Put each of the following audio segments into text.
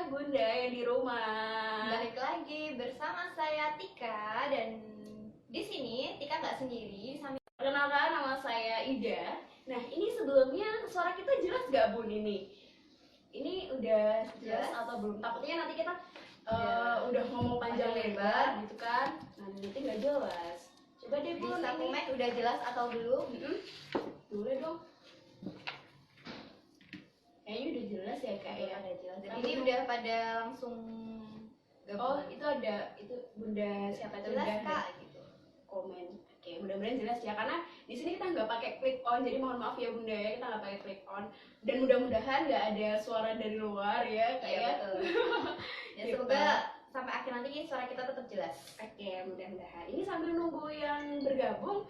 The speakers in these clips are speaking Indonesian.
Bunda yang di rumah. Balik lagi bersama saya Tika, dan di sini Tika nggak sendiri. Perkenalkan, nama saya Ida. Nah, ini sebelumnya suara kita jelas nggak Bun ini? Ini udah jelas atau belum? Takutnya nanti kita udah ngomong panjang lebar gitu kan. Nah, nanti nggak jelas. Coba deh Bun, bisa komen udah jelas atau belum? Boleh dong. Kayaknya udah jelas ya Kak ya. Udah jelas. Dan ini udah pada langsung gabung. Oh, itu ada itu Bunda siapa itu? Jelas Bunda Kak gitu. Komen. Oke, mudah-mudahan jelas ya, karena di sini kita nggak pakai click on, jadi mohon maaf ya Bunda ya, kita nggak pakai click on, dan mudah-mudahan nggak ada suara dari luar ya kayak. Ya semoga sampai akhir nanti suara kita tetap jelas. Oke, mudah-mudahan. Ini sambil nunggu yang bergabung,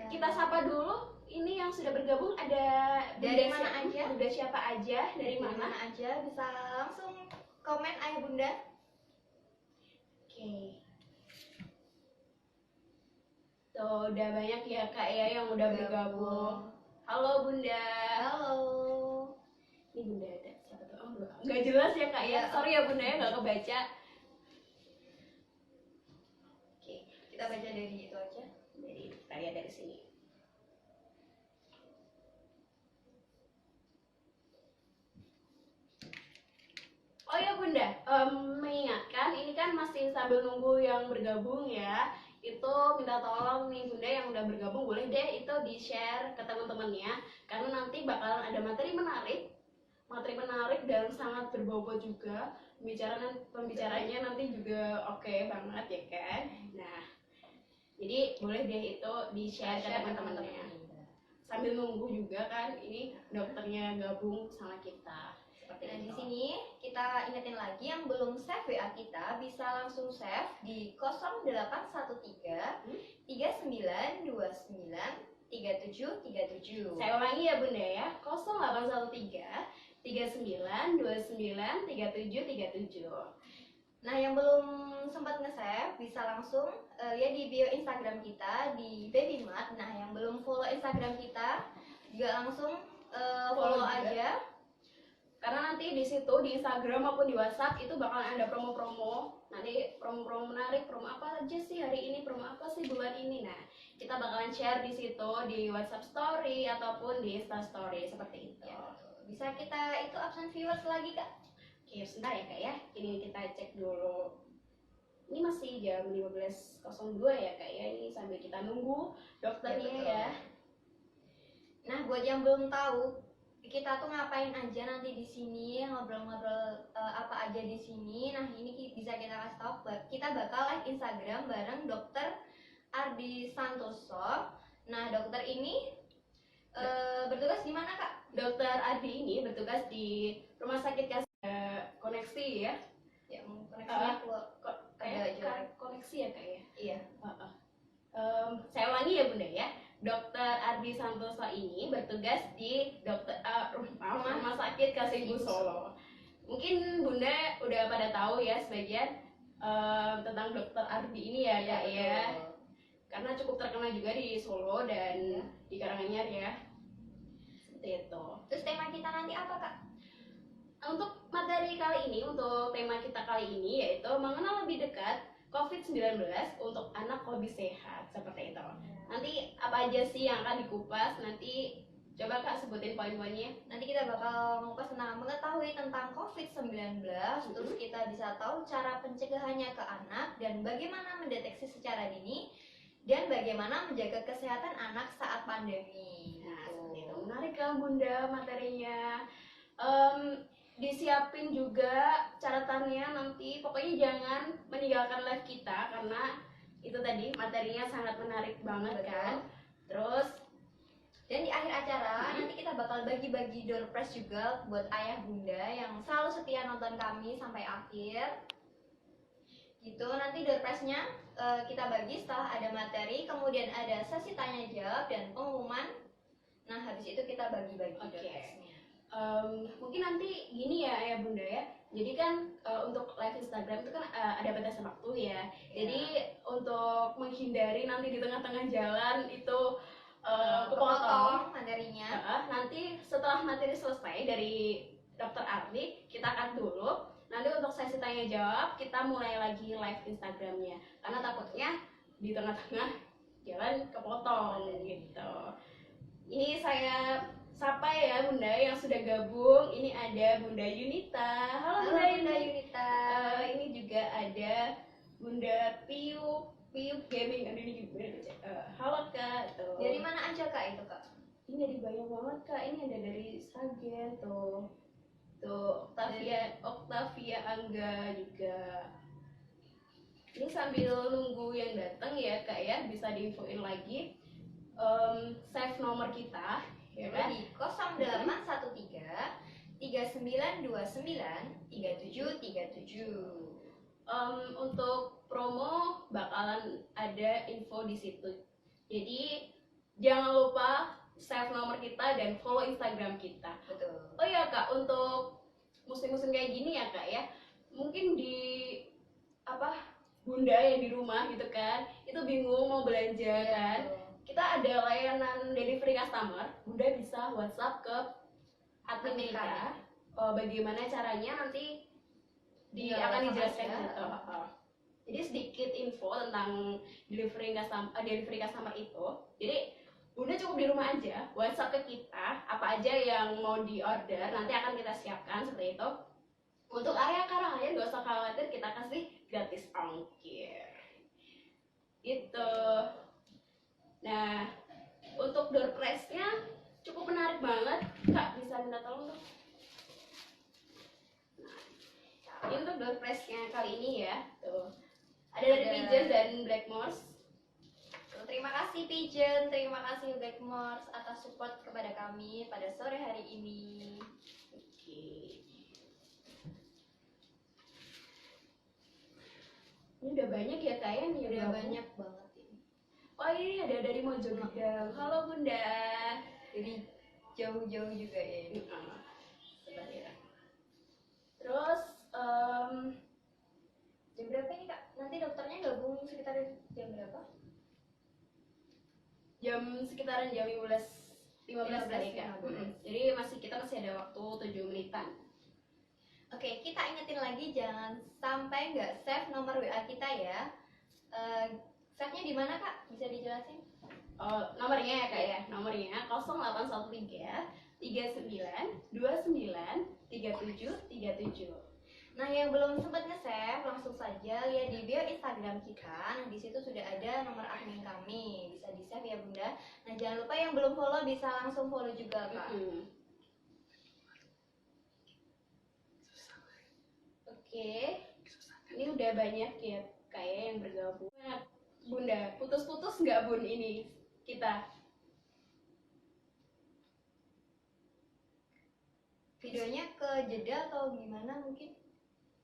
kita sapa dulu. Ini yang sudah bergabung ada dari mana aja? Bunda siapa aja? Dari mana aja? Bisa langsung komen Ayah Bunda. Oke. Tuh, udah banyak ya Kak ya yang udah bergabung. Halo Bunda. Halo. Ini Bunda ada siapa tuh? Oh, nggak jelas ya Kak ya. Sorry ya Bunda ya, nggak kebaca. Oke, kita baca dari itu aja. Kita lihat dari sini. Oh ya Bunda, mengingatkan ini kan masih sambil nunggu yang bergabung ya. Itu minta tolong nih Bunda yang udah bergabung, boleh deh itu di share ke teman-temannya, karena nanti bakalan ada materi menarik dan sangat berbobot juga. Pembicaranya nanti juga oke banget ya kan. Nah, jadi boleh deh itu di share ke teman-temannya sambil nunggu juga kan ini dokternya gabung sama kita. Nah, di sini kita ingetin lagi yang belum save WA kita bisa langsung save di 0813 3929 3737. Saya ulangi ya Bunda ya, 0813 3929 3737. Nah, yang belum sempat nge-save bisa langsung lihat di bio Instagram kita di Babymart. Nah, yang belum follow Instagram kita juga langsung follow aja. Karena nanti di situ di Instagram maupun di WhatsApp itu bakalan ada promo-promo. Nanti promo-promo menarik, promo apa aja sih hari ini, promo apa sih bulan ini. Nah, kita bakalan share di situ di WhatsApp story ataupun di Insta story seperti itu. Ya, bisa kita itu absen viewers lagi Kak. Oke, sebentar ya Kak ya. Ini kita cek dulu. Ini masih jam 15.02 ya Kak ya. Ini sambil kita nunggu dokternya ya. Nah, buat yang belum tahu kita tuh ngapain aja nanti di sini, ngobrol-ngobrol apa aja di sini. Nah, ini bisa kita kasih tahu. Kita bakal live Instagram bareng Dokter Ardi Santoso. Nah, dokter ini bertugas di mana Kak? Dokter Ardi ini bertugas di Rumah Sakit Koneksi ya. Ya, koneksinya kayak koneksi ya Kak ya. Iya. Saya ulangi ya Bunda ya. Dokter Ardi Santoso ini bertugas di Rumah Sakit Kasibu Solo. Mungkin Bunda udah pada tahu ya sebagian tentang Dokter Ardi ini ya Kak ya. Karena cukup terkenal juga di Solo dan di Karanganyar ya. Seperti itu. Terus tema kita nanti apa Kak? Untuk materi kali ini, untuk tema kita kali ini yaitu mengenal lebih dekat COVID-19 untuk anak lebih sehat, seperti itu. Nanti apa aja sih yang akan dikupas? Nanti coba Kak sebutin poin-poinnya. Nanti kita bakal mengupas tentang mengetahui tentang COVID-19, terus kita bisa tahu cara pencegahannya ke anak dan bagaimana mendeteksi secara dini dan bagaimana menjaga kesehatan anak saat pandemi. Nah, seperti itu. Menarik kan Bunda materinya. Disiapin juga catatannya nanti, pokoknya jangan meninggalkan live kita karena itu tadi materinya sangat menarik banget. Betul. Kan. Terus dan di akhir acara nanti kita bakal bagi-bagi door prize juga buat ayah bunda yang selalu setia nonton kami sampai akhir. Gitu, nanti door prize-nya kita bagi setelah ada materi, kemudian ada sesi tanya jawab dan pengumuman. Nah, habis itu kita bagi-bagi door prize-nya. Mungkin nanti gini ya Bunda ya. Jadi kan untuk live Instagram itu kan ada batasan waktu ya. Jadi untuk menghindari nanti di tengah-tengah jalan itu kepotong materinya. Nanti setelah materi selesai dari Dokter Ardi, kita cut dulu. Nanti untuk sesi tanya jawab kita mulai lagi live Instagramnya, karena takutnya di tengah-tengah jalan kepotong gitu. Ini saya sapa ya Bunda yang sudah gabung. Ini ada Bunda Yunita. Halo Bunda, Bunda Yunita. Ini juga ada Bunda Piu Gaming. Aduh, ini gimana? Halo Kak. Tuh. Dari mana aja Kak itu Kak? Ini dari banyak banget Kak. Ini ada dari Sragen tuh. Tuh Octavia Angga juga. Ini sambil nunggu yang datang ya Kak ya, bisa diinfoin lagi. Save nomor kita ya kan Di 0813 3929 3737. Untuk promo bakalan ada info di situ, jadi jangan lupa save nomor kita dan follow Instagram kita. Betul. Oh iya Kak, untuk musim-musim kayak gini ya Kak ya, mungkin di Bunda yang di rumah gitu kan, itu bingung mau belanja kan, kita ada layanan delivery customer. Bunda bisa WhatsApp ke admin kita. Bagaimana caranya nanti akan dijelaskan gitu. Jadi sedikit info tentang delivery customer itu. Jadi Bunda cukup di rumah aja, WhatsApp ke kita apa aja yang mau di order, nanti akan kita siapkan seperti itu. Untuk area Karanganyar gak usah khawatir, kita kasih gratis ongkir. Gitu. Nah, untuk door prize-nya cukup menarik banget. Kak, bisa minta tolong dong? Nah, ini untuk door prize-nya kali ini ya. Tuh. Ada dari Pigeon dan Blackmores. Terima kasih Pigeon, terima kasih Blackmores atas support kepada kami pada sore hari ini. Oke. Ini udah banyak ya Kak ya? Udah banyak banget ini. Oh ini ada dari Mojogedang. Halo Bunda. Jadi jauh-jauh juga ya ini. Sebentar ya. Terus jam berapa ini Kak? Nanti dokternya gabung sekitar jam berapa? Sekitaran jam 15 kali Kak. Jadi kita masih ada waktu 7 menitan. Oke, kita ingetin lagi jangan sampai nggak save nomor WA kita ya. Save-nya di mana Kak? Bisa dijelasin? Nomornya ya Kak ya. Nomornya 0813 39 29 3737. Nah, yang belum sempat nge-save langsung saja lihat di bio Instagram kita. Nah, di situ sudah ada nomor admin kami. Bisa di-save ya, Bunda. Nah, jangan lupa yang belum follow bisa langsung follow juga, Kak. Oke. Ini udah banyak ya kayak yang bergabung. Nah, Bunda, putus-putus nggak Bun ini kita? Videonya ke jeda atau gimana mungkin?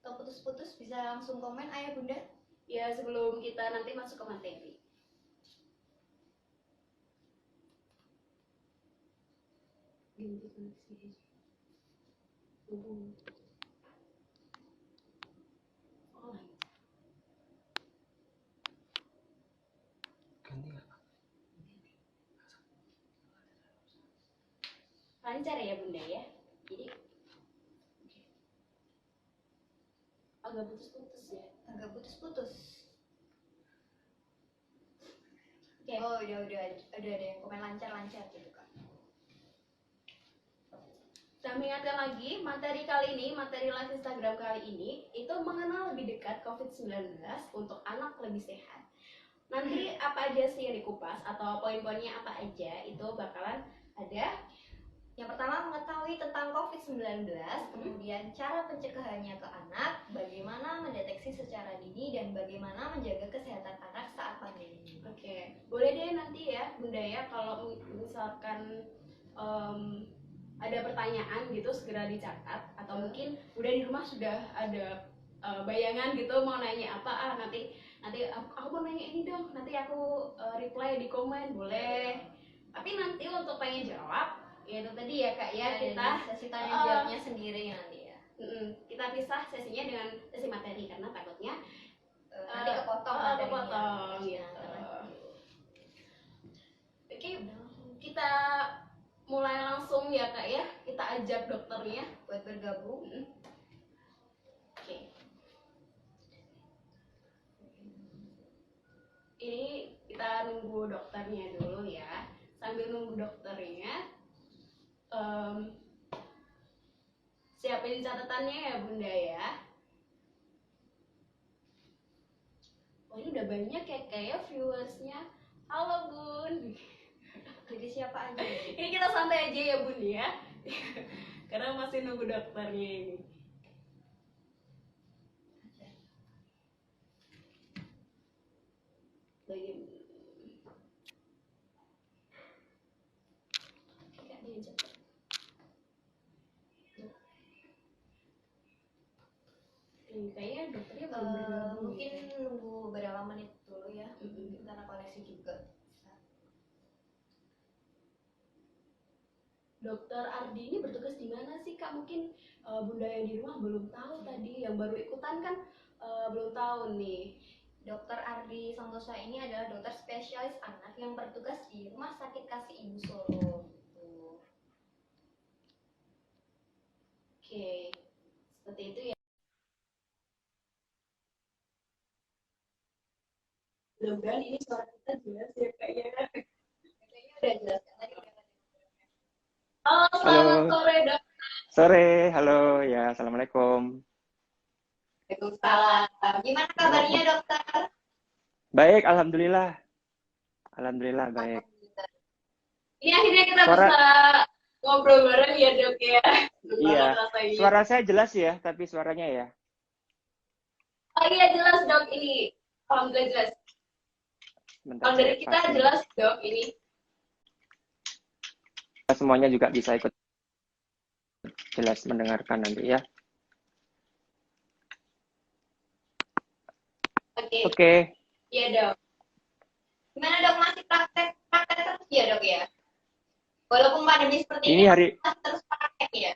Atau putus-putus bisa langsung komen Ayah Bunda? Ya sebelum kita nanti masuk ke materi. Ganti koneksi aja. Ganti nggak? Lancar ya Bunda ya. Jadi agak putus-putus ya. Agak putus-putus. Oke. Oh, udah ada yang komen lancar-lancar gitu Kak. Saya mengingatkan lagi, materi kali ini, materi live Instagram kali ini itu mengenal lebih dekat COVID-19 untuk anak lebih sehat. Nanti apa aja sih yang dikupas atau poin-poinnya apa aja itu bakalan ada. Yang pertama mengetahui tentang COVID-19, kemudian cara pencegahannya ke anak, bagaimana mendeteksi secara dini, dan bagaimana menjaga kesehatan anak saat pandemi. Oke, boleh deh nanti ya Bunda ya kalau misalkan ada pertanyaan gitu segera dicatat, atau mungkin udah di rumah sudah ada bayangan gitu mau nanya apa, nanti aku mau nanya ini dong, nanti aku reply di komen boleh. Tapi nanti untuk tanya jawab ya itu tadi ya Kak ya, kita sesi tanya jawabnya sendiri nanti ya. Kita pisah sesinya dengan sesi materi karena takutnya nanti kepotong gitu. Oke, kita mulai langsung ya Kak ya, kita ajak dokternya buat bergabung. ini kita nunggu dokternya dulu ya. Sambil nunggu dokternya, siapin catatannya ya Bunda ya. Oh ini udah banyak ya kayak viewersnya. Halo Bun. Jadi siapa aja? Ini kita santai aja ya Bun ya. Karena masih nunggu dokternya ini. Lagi. Kayaknya dokternya belum bergabung. Mungkin nunggu beberapa menit dulu ya, karena koneksi juga. Dokter Ardi ini bertugas di mana sih Kak? Mungkin Bunda yang di rumah belum tahu tadi, yang baru ikutan kan belum tahu nih. Dokter Ardi Santosa ini adalah dokter spesialis anak yang bertugas di Rumah Sakit Kasih Ibu Solo. Gitu. Oke, seperti itu ya. Mudah-mudahan ini suara kita jelas ya kayaknya. Kayaknya udah jelas kan tadi udah. Halo, selamat sore dok. Sore, halo ya, assalamualaikum. Waalaikumsalam. Gimana kabarnya dokter? Baik, alhamdulillah. Alhamdulillah baik. Ini akhirnya kita Suara- bisa ngobrol bareng ya dok ya. Iya. Rasanya. Suara saya jelas ya, tapi suaranya ya. Oh iya jelas dok ini. Alhamdulillah jelas. Bentar, Kalau dari saya kita pakai. jelas dok ini. Semuanya juga bisa ikut jelas mendengarkan nanti ya. Oke. Oke. Iya dok. Gimana dok, masih praktek terus ya dok ya? Walaupun pandemi seperti Ini hari masih terus praktek ya?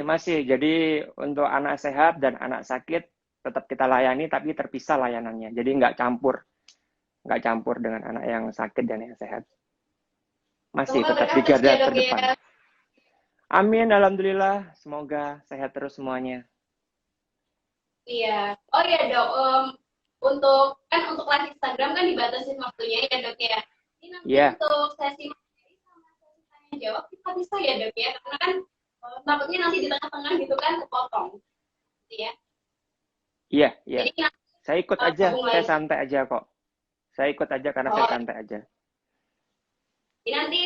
masih. Jadi untuk anak sehat dan anak sakit tetap kita layani, tapi terpisah layanannya. Jadi nggak campur dengan anak yang sakit dan yang sehat. Masih Semoga tetap di berkah terus garda ya, Dok, terdepan. ya. Amin, alhamdulillah. Semoga sehat terus semuanya. Iya. Oh iya dok. Untuk live Instagram kan dibatasi waktunya ya dok ya. Ini nanti Iya. untuk sesi materi sama sesi tanya jawab kita bisa ya dok ya. Karena kan takutnya nanti di tengah-tengah gitu kan kepotong. Gitu ya. Iya. Jadi nanti, Saya ikut aja, gabung saya lagi. santai aja kok. Saya ikut aja karena saya santai aja. Ini nanti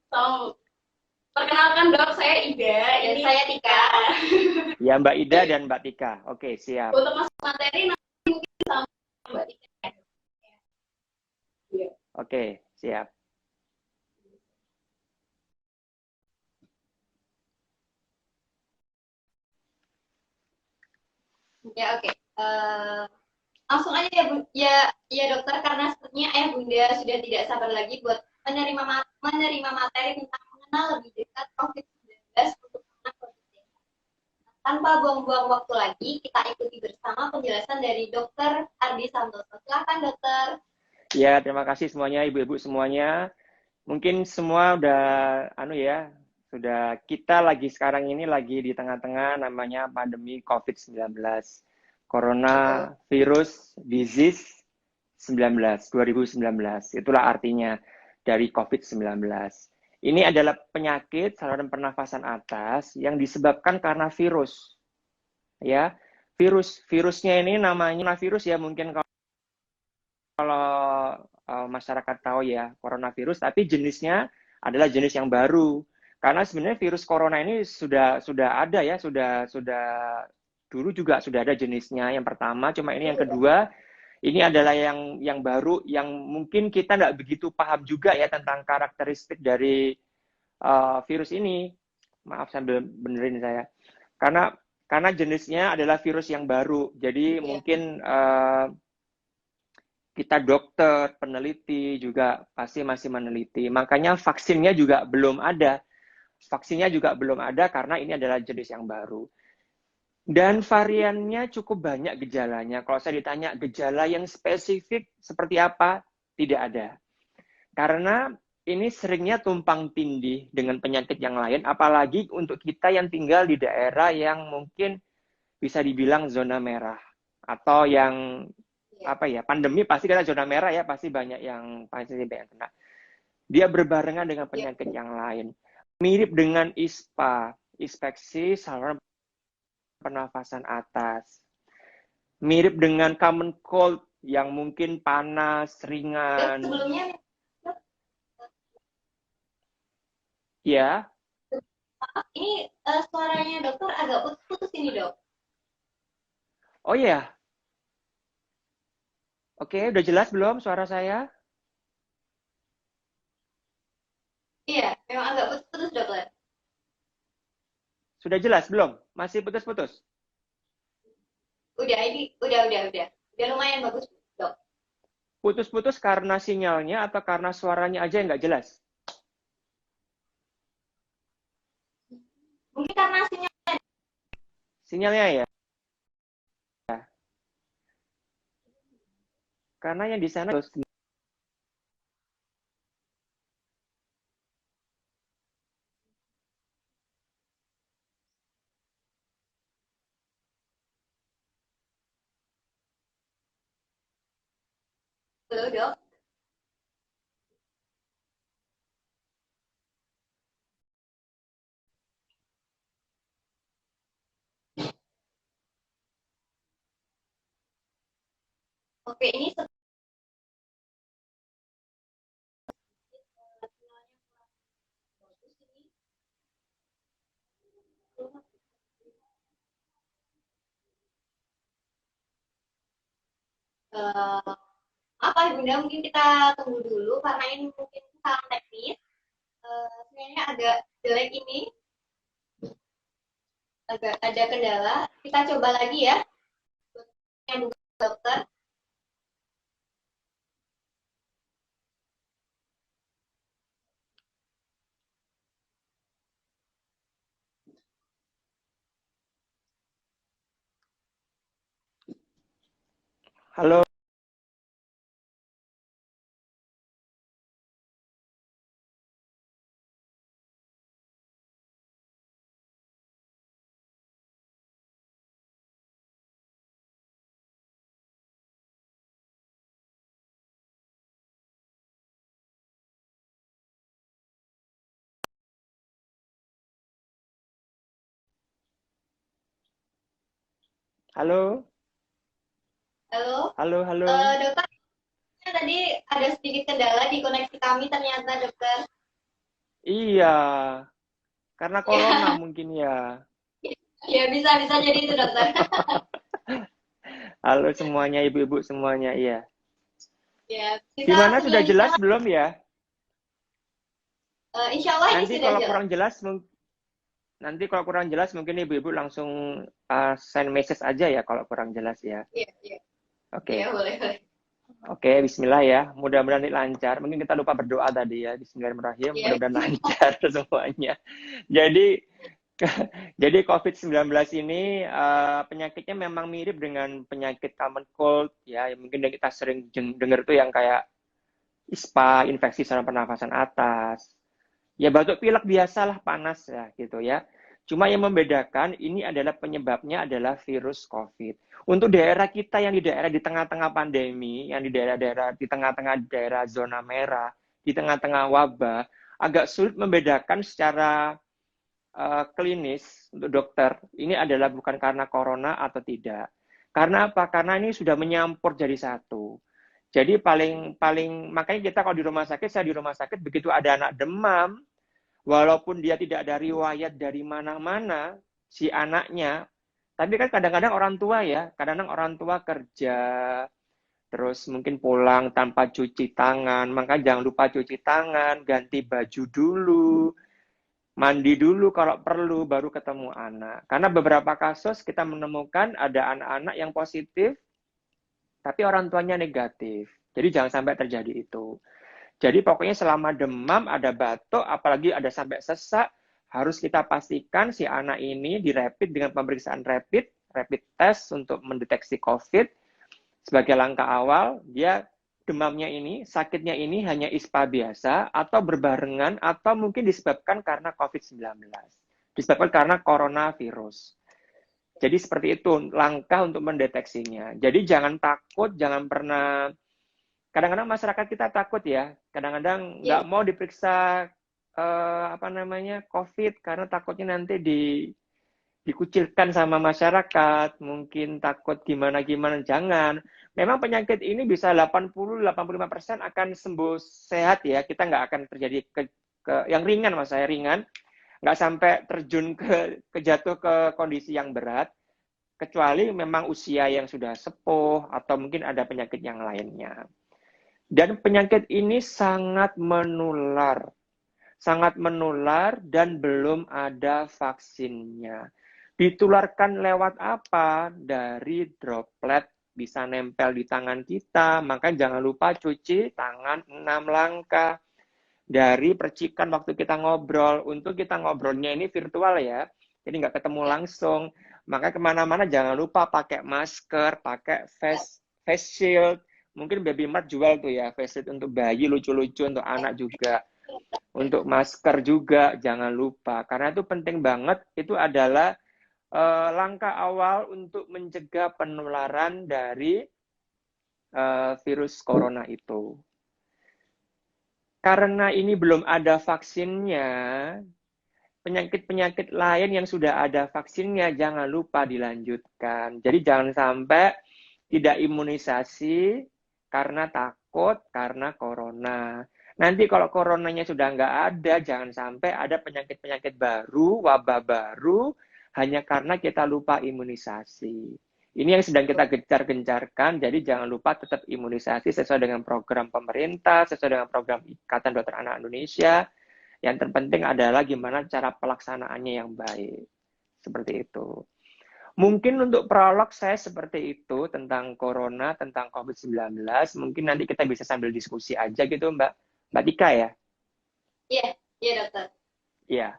tolong perkenalkan dok, saya Ida. Dan Ini saya Tika. Ya, Mbak Ida dan Mbak Tika. Oke, siap. untuk masuk materi nanti mungkin sama Mbak Tika. Iya. Oke, siap. Ya oke. Langsung aja ya, ya dokter, karena sepertinya ayah bunda sudah tidak sabar lagi buat menerima materi tentang mengenal lebih dekat COVID-19 untuk anak COVID. Tanpa buang-buang waktu lagi, kita ikuti bersama penjelasan dari Dokter Ardi Santoso. Silakan dokter. Ya, terima kasih semuanya, ibu-ibu semuanya. Mungkin semua sudah kita lagi sekarang ini lagi di tengah-tengah namanya pandemi COVID-19. Coronavirus Disease 2019. Itulah artinya dari COVID-19. Ini adalah penyakit saluran pernafasan atas yang disebabkan karena virus. Ya, virusnya ini namanya virus ya, mungkin kalau masyarakat tahu ya, coronavirus, tapi jenisnya adalah jenis yang baru. Karena sebenarnya virus corona ini sudah ada ya, sudah dulu juga sudah ada jenisnya. Yang pertama, cuma ini yang kedua, ini adalah yang baru, yang mungkin kita nggak begitu paham juga ya tentang karakteristik dari virus ini. Maaf sambil benerin saya. Karena jenisnya adalah virus yang baru. Jadi mungkin kita dokter, peneliti juga pasti masih meneliti. Makanya vaksinnya juga belum ada. Vaksinnya juga belum ada karena ini adalah jenis yang baru. Dan variannya cukup banyak gejalanya. Kalau saya ditanya gejala yang spesifik seperti apa, tidak ada. Karena ini seringnya tumpang tindih dengan penyakit yang lain, apalagi untuk kita yang tinggal di daerah yang mungkin bisa dibilang zona merah atau yang apa ya, pandemi pasti kita zona merah ya, pasti banyak yang kena. Dia berbarengan dengan penyakit yang lain. Mirip dengan ISPA, infeksi saluran pernafasan atas. Mirip dengan common cold yang mungkin panas, ringan. Sebelumnya Ya. ini suaranya dokter agak putus-putus ini, Dok. Oh ya. Oke, udah jelas belum suara saya? Iya, memang agak putus-putus, Dokter. Sudah jelas belum? Masih putus-putus? Udah, ini udah. Udah lumayan bagus, Dok. Putus-putus karena sinyalnya atau karena suaranya aja yang nggak jelas? Mungkin karena Sinyalnya ya. Karena yang di sana halo, Dok. Oke, ini eh, apa Bunda, mungkin kita tunggu dulu karena ini mungkin kesalahan teknis. Sebenarnya agak jelek ini, agak ada kendala. Kita coba lagi ya, yang dokter. halo. Halo. Halo, Halo. dokter. Tadi ada sedikit kendala di koneksi kami ternyata, dokter. Iya, karena corona mungkin ya. Ya, bisa jadi itu, dokter. Halo semuanya, ibu-ibu semuanya, iya. Ya, bisa Gimana, sudah jelas lanjutkan. belum ya? Insya Allah ini Nanti sudah kalau jelas. kurang jelas, mungkin ibu-ibu langsung send message aja ya kalau kurang jelas ya. Iya. Oke. Iya, boleh. Oke, bismillah ya. Mudah-mudahan ini lancar. Mungkin kita lupa berdoa tadi ya. Bismillahirrahmanirrahim. Iya. Mudah-mudahan lancar semuanya. Jadi jadi COVID-19 ini penyakitnya memang mirip dengan penyakit common cold ya. Mungkin yang kita sering dengar itu yang kayak ISPA, infeksi saluran pernafasan atas. Ya batuk pilek biasalah, panas ya gitu ya. Cuma yang membedakan ini adalah penyebabnya adalah virus COVID. Untuk daerah kita yang di daerah di tengah-tengah pandemi, yang di daerah-daerah di tengah-tengah daerah zona merah, di tengah-tengah wabah, agak sulit membedakan secara klinis untuk dokter. Ini adalah bukan karena corona atau tidak. Karena apa? Karena ini sudah menyampur jadi satu. Jadi paling makanya kita kalau di rumah sakit, saya di rumah sakit begitu ada anak demam, walaupun dia tidak ada riwayat dari mana-mana si anaknya, tapi kan kadang-kadang orang tua ya, kadang-kadang orang tua kerja, terus mungkin pulang tanpa cuci tangan, maka jangan lupa cuci tangan, ganti baju dulu, mandi dulu kalau perlu, baru ketemu anak. Karena beberapa kasus kita menemukan ada anak-anak yang positif, tapi orang tuanya negatif. Jadi jangan sampai terjadi itu. Jadi pokoknya selama demam, ada batuk, apalagi ada sampai sesak, harus kita pastikan si anak ini dirapid dengan pemeriksaan rapid test untuk mendeteksi COVID. Sebagai langkah awal, dia demamnya ini, sakitnya ini hanya ISPA biasa, atau berbarengan, atau mungkin disebabkan karena COVID-19. Disebabkan karena coronavirus. Jadi seperti itu langkah untuk mendeteksinya. Jadi jangan takut, jangan pernah. Kadang-kadang masyarakat kita takut ya. Kadang-kadang nggak mau diperiksa COVID karena takutnya nanti dikucilkan sama masyarakat, mungkin takut gimana-gimana. Jangan. Memang penyakit ini bisa 80-85% akan sembuh sehat ya. Kita nggak akan terjadi yang ringan, mas saya ringan, nggak sampai terjun jatuh ke kondisi yang berat, kecuali memang usia yang sudah sepuh atau mungkin ada penyakit yang lainnya. Dan penyakit ini sangat menular dan belum ada vaksinnya. Ditularkan lewat apa? Dari droplet, bisa nempel di tangan kita, maka jangan lupa cuci tangan 6 langkah. Dari percikan waktu kita ngobrol, untuk kita ngobrolnya ini virtual ya, jadi nggak ketemu langsung, maka kemana-mana jangan lupa pakai masker, pakai face shield, mungkin Baby Mart jual tuh ya, face shield untuk bayi lucu-lucu, untuk anak juga, untuk masker juga, jangan lupa, karena itu penting banget, itu adalah langkah awal untuk mencegah penularan dari virus corona itu. Karena ini belum ada vaksinnya, penyakit-penyakit lain yang sudah ada vaksinnya jangan lupa dilanjutkan. Jadi jangan sampai tidak imunisasi karena takut, karena corona. Nanti kalau coronanya sudah nggak ada, jangan sampai ada penyakit-penyakit baru, wabah baru, hanya karena kita lupa imunisasi. Ini yang sedang kita gencar-gencarkan, jadi jangan lupa tetap imunisasi sesuai dengan program pemerintah, sesuai dengan program Ikatan Dokter Anak Indonesia. Yang terpenting adalah gimana cara pelaksanaannya yang baik. Seperti itu. Mungkin untuk prolog saya seperti itu tentang corona, tentang COVID-19. Mungkin nanti kita bisa sambil diskusi aja gitu, Mbak Tika ya? Iya dokter. Iya.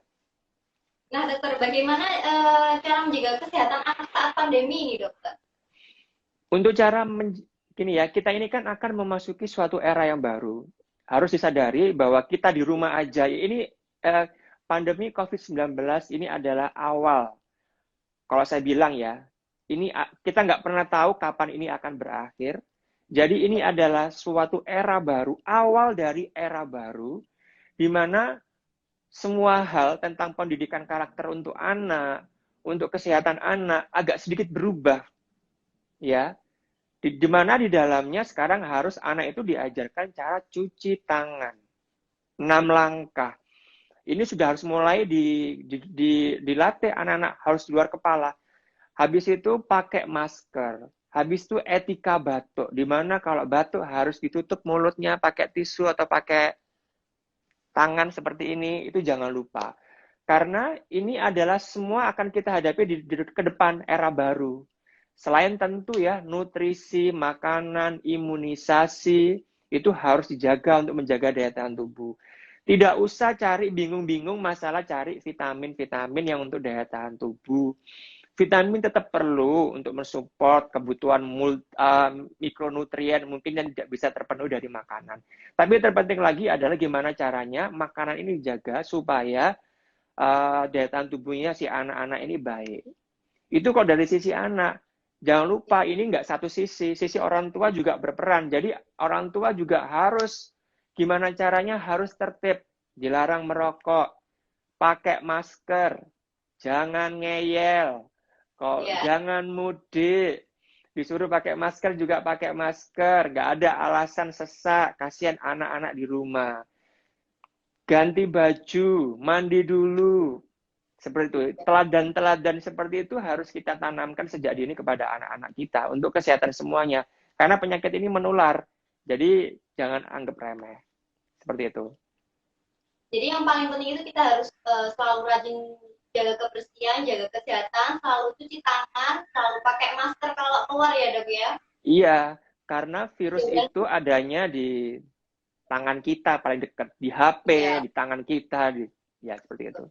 Nah dokter, bagaimana cara menjaga kesehatan anak saat pandemi ini dokter? Untuk cara gini ya, kita ini kan akan memasuki suatu era yang baru. Harus disadari bahwa kita di rumah aja. Ini pandemi COVID-19 ini adalah awal. Kalau saya bilang ya, ini kita nggak pernah tahu kapan ini akan berakhir. Jadi ini adalah suatu era baru, awal dari era baru, di mana semua hal tentang pendidikan karakter untuk anak, untuk kesehatan anak, agak sedikit berubah. Ya, di mana di dalamnya sekarang harus anak itu diajarkan cara cuci tangan. 6 langkah. Ini sudah harus mulai dilatih anak-anak, harus di luar kepala. Habis itu pakai masker. Habis itu etika batuk, di mana kalau batuk harus ditutup mulutnya pakai tisu atau pakai tangan seperti ini, itu jangan lupa. Karena ini adalah semua akan kita hadapi ke depan era baru. Selain tentu ya, nutrisi, makanan, imunisasi, itu harus dijaga untuk menjaga daya tahan tubuh. Tidak usah cari bingung-bingung masalah cari vitamin-vitamin yang untuk daya tahan tubuh. Vitamin tetap perlu untuk mensupport kebutuhan mikronutrien mungkin yang tidak bisa terpenuhi dari makanan. Tapi terpenting lagi adalah gimana caranya makanan ini dijaga supaya daya tahan tubuhnya si anak-anak ini baik. Itu kalau dari sisi anak. Jangan lupa ini nggak satu sisi orang tua juga berperan. Jadi orang tua juga harus gimana caranya harus tertib, dilarang merokok, pakai masker, jangan ngeyel. Jangan mudik, disuruh pakai masker juga pakai masker, nggak ada alasan sesak, kasihan anak-anak di rumah. Ganti baju, mandi dulu, seperti itu. Teladan-teladan seperti itu harus kita tanamkan sejak dini kepada anak-anak kita untuk kesehatan semuanya. Karena penyakit ini menular, jadi jangan anggap remeh, seperti itu. Jadi yang paling penting itu kita harus selalu rajin jaga kebersihan, jaga kesehatan, selalu cuci tangan, selalu pakai masker kalau keluar ya dok ya? Iya, karena virus itu adanya di tangan kita paling dekat, di HP, di tangan kita, ya seperti itu.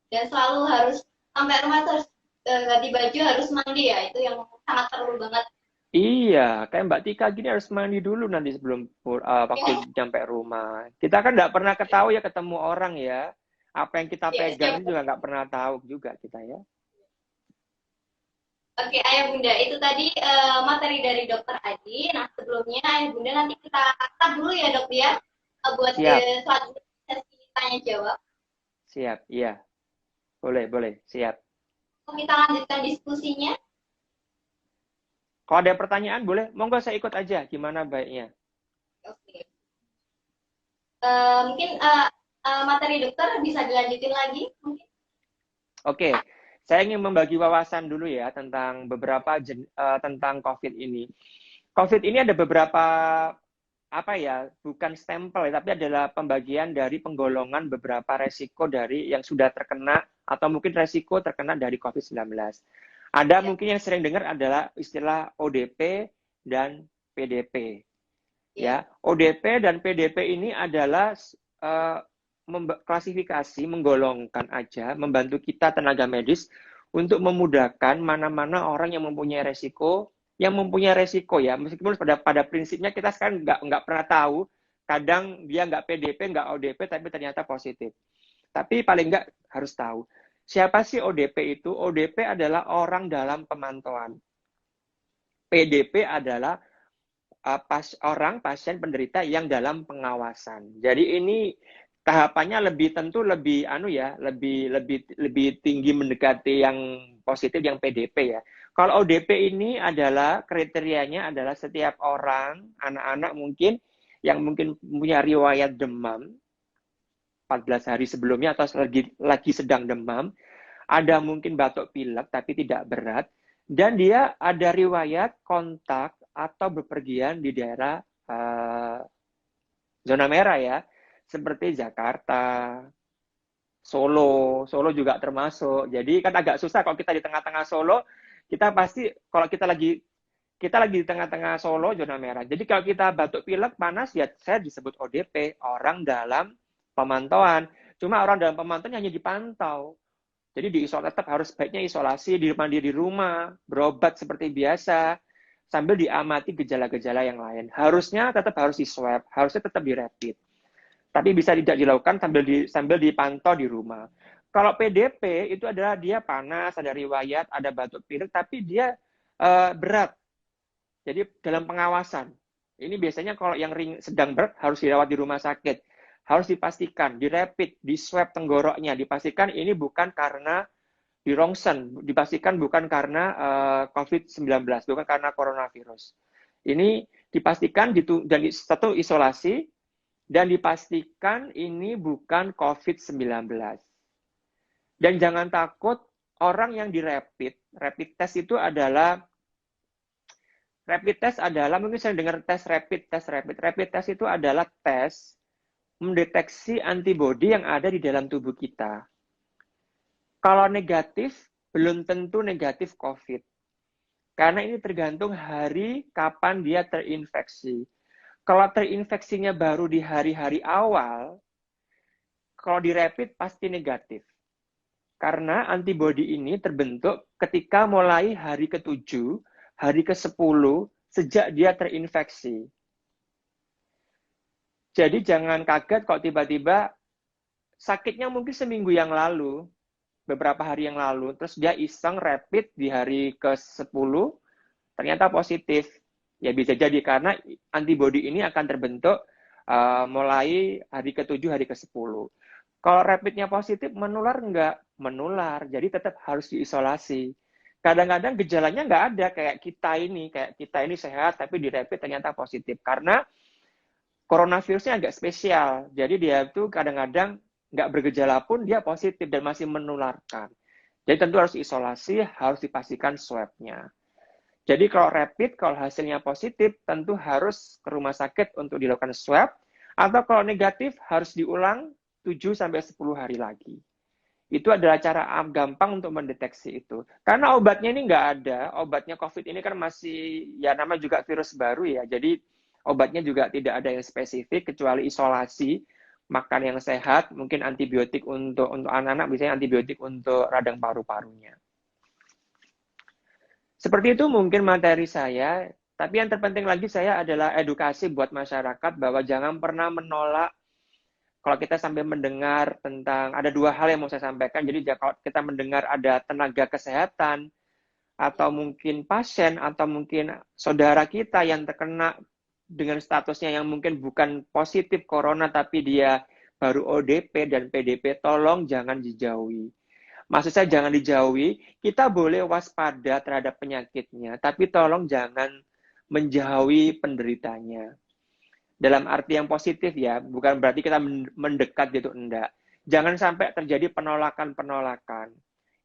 Dan selalu harus sampai rumah terus ganti baju, harus mandi ya, itu yang sangat perlu banget. Iya, kayak Mbak Tika gini harus mandi dulu nanti sebelum waktu sampai rumah. Kita kan nggak pernah ketahui ya ketemu orang ya. Apa yang kita pegang juga nggak pernah tahu juga kita ya. Oke, Ayah Bunda, itu tadi materi dari Dokter Adi. Nah, sebelumnya Ayah Bunda nanti kita cut dulu ya, Dok ya, buat Siap, selanjutnya sesi tanya jawab. siap, iya. Boleh, boleh, siap. Kita lanjutkan diskusinya. Kalau ada pertanyaan, boleh. Monggo saya ikut aja. Gimana baiknya? Oke. Mungkin materi dokter bisa dilanjutin lagi, mungkin. Oke, saya ingin membagi wawasan dulu ya tentang tentang COVID ini. COVID ini ada beberapa apa ya, bukan stempel ya, tapi adalah pembagian dari penggolongan beberapa resiko dari yang sudah terkena atau mungkin resiko terkena dari COVID-19. Ada Ya. mungkin yang sering dengar adalah istilah ODP dan PDP. Ya, ODP dan PDP ini adalah klasifikasi, menggolongkan aja, membantu kita tenaga medis untuk memudahkan mana-mana orang yang mempunyai resiko ya, meskipun pada prinsipnya kita sekarang nggak pernah tahu, kadang dia nggak PDP, nggak ODP, tapi ternyata positif. Tapi paling nggak harus tahu, siapa sih ODP itu? ODP adalah orang dalam pemantauan. PDP adalah orang pasien penderita yang dalam pengawasan. Jadi ini tahapannya lebih tinggi mendekati yang positif, yang PDP ya. Kalau ODP ini adalah kriterianya adalah setiap orang, anak-anak mungkin yang mungkin punya riwayat demam 14 hari sebelumnya atau lagi sedang demam, ada mungkin batuk pilek tapi tidak berat, dan dia ada riwayat kontak atau bepergian di daerah zona merah ya, seperti Jakarta, Solo juga termasuk. Jadi kan agak susah kalau kita di tengah-tengah Solo, kita pasti kalau kita lagi di tengah-tengah Solo zona merah. Jadi kalau kita batuk pilek panas ya saya disebut ODP, orang dalam pemantauan. Cuma orang dalam pemantauan hanya dipantau. Jadi tetap harus baiknya isolasi, mandiri di rumah, berobat seperti biasa, sambil diamati gejala-gejala yang lain. Harusnya tetap harus di swab, harusnya tetap di rapid. Tapi bisa tidak dilakukan sambil dipantau di rumah. Kalau PDP itu adalah dia panas, ada riwayat, ada batuk pilek, tapi dia berat. Jadi dalam pengawasan. Ini biasanya kalau yang sedang berat harus dirawat di rumah sakit. Harus dipastikan, di rapid, di swab tenggoroknya, dipastikan ini bukan karena di rongsen, dipastikan bukan karena COVID-19, bukan karena coronavirus. Ini dipastikan dan satu isolasi, dan dipastikan ini bukan COVID-19. Dan jangan takut, orang yang di rapid test itu adalah mungkin saya dengar rapid test itu adalah tes mendeteksi antibodi yang ada di dalam tubuh kita. Kalau negatif, belum tentu negatif COVID. Karena ini tergantung hari kapan dia terinfeksi. Kalau terinfeksinya baru di hari-hari awal, kalau di rapid pasti negatif. Karena antibodi ini terbentuk ketika mulai hari ke-7, hari ke-10, sejak dia terinfeksi. Jadi jangan kaget kalau tiba-tiba sakitnya mungkin seminggu yang lalu, beberapa hari yang lalu, terus dia iseng rapid di hari ke-10, ternyata positif. Ya bisa jadi karena antibodi ini akan terbentuk mulai hari ke-7, hari ke-10. Kalau rapidnya positif, menular enggak? Menular, jadi tetap harus diisolasi. Kadang-kadang gejalanya nggak ada, kayak kita ini sehat, tapi di rapid ternyata positif. Karena coronavirusnya agak spesial, jadi dia tuh kadang-kadang nggak bergejala pun dia positif dan masih menularkan. Jadi tentu harus isolasi, harus dipastikan swab-nya. Jadi kalau rapid, kalau hasilnya positif, tentu harus ke rumah sakit untuk dilakukan swab, atau kalau negatif harus diulang 7-10 hari lagi. Itu adalah cara gampang untuk mendeteksi itu. Karena obatnya ini nggak ada, obatnya COVID ini kan masih, ya nama juga virus baru ya, jadi obatnya juga tidak ada yang spesifik, kecuali isolasi, makan yang sehat, mungkin antibiotik untuk anak-anak, biasanya antibiotik untuk radang paru-parunya. Seperti itu mungkin materi saya, tapi yang terpenting lagi saya adalah edukasi buat masyarakat bahwa jangan pernah menolak. Kalau kita sampai mendengar tentang, ada dua hal yang mau saya sampaikan, jadi kalau kita mendengar ada tenaga kesehatan, atau mungkin pasien, atau mungkin saudara kita yang terkena dengan statusnya yang mungkin bukan positif corona, tapi dia baru ODP dan PDP, tolong jangan dijauhi. Maksud saya jangan dijauhi, kita boleh waspada terhadap penyakitnya, tapi tolong jangan menjauhi penderitanya. Dalam arti yang positif ya, bukan berarti kita mendekat gitu, enggak. Jangan sampai terjadi penolakan-penolakan.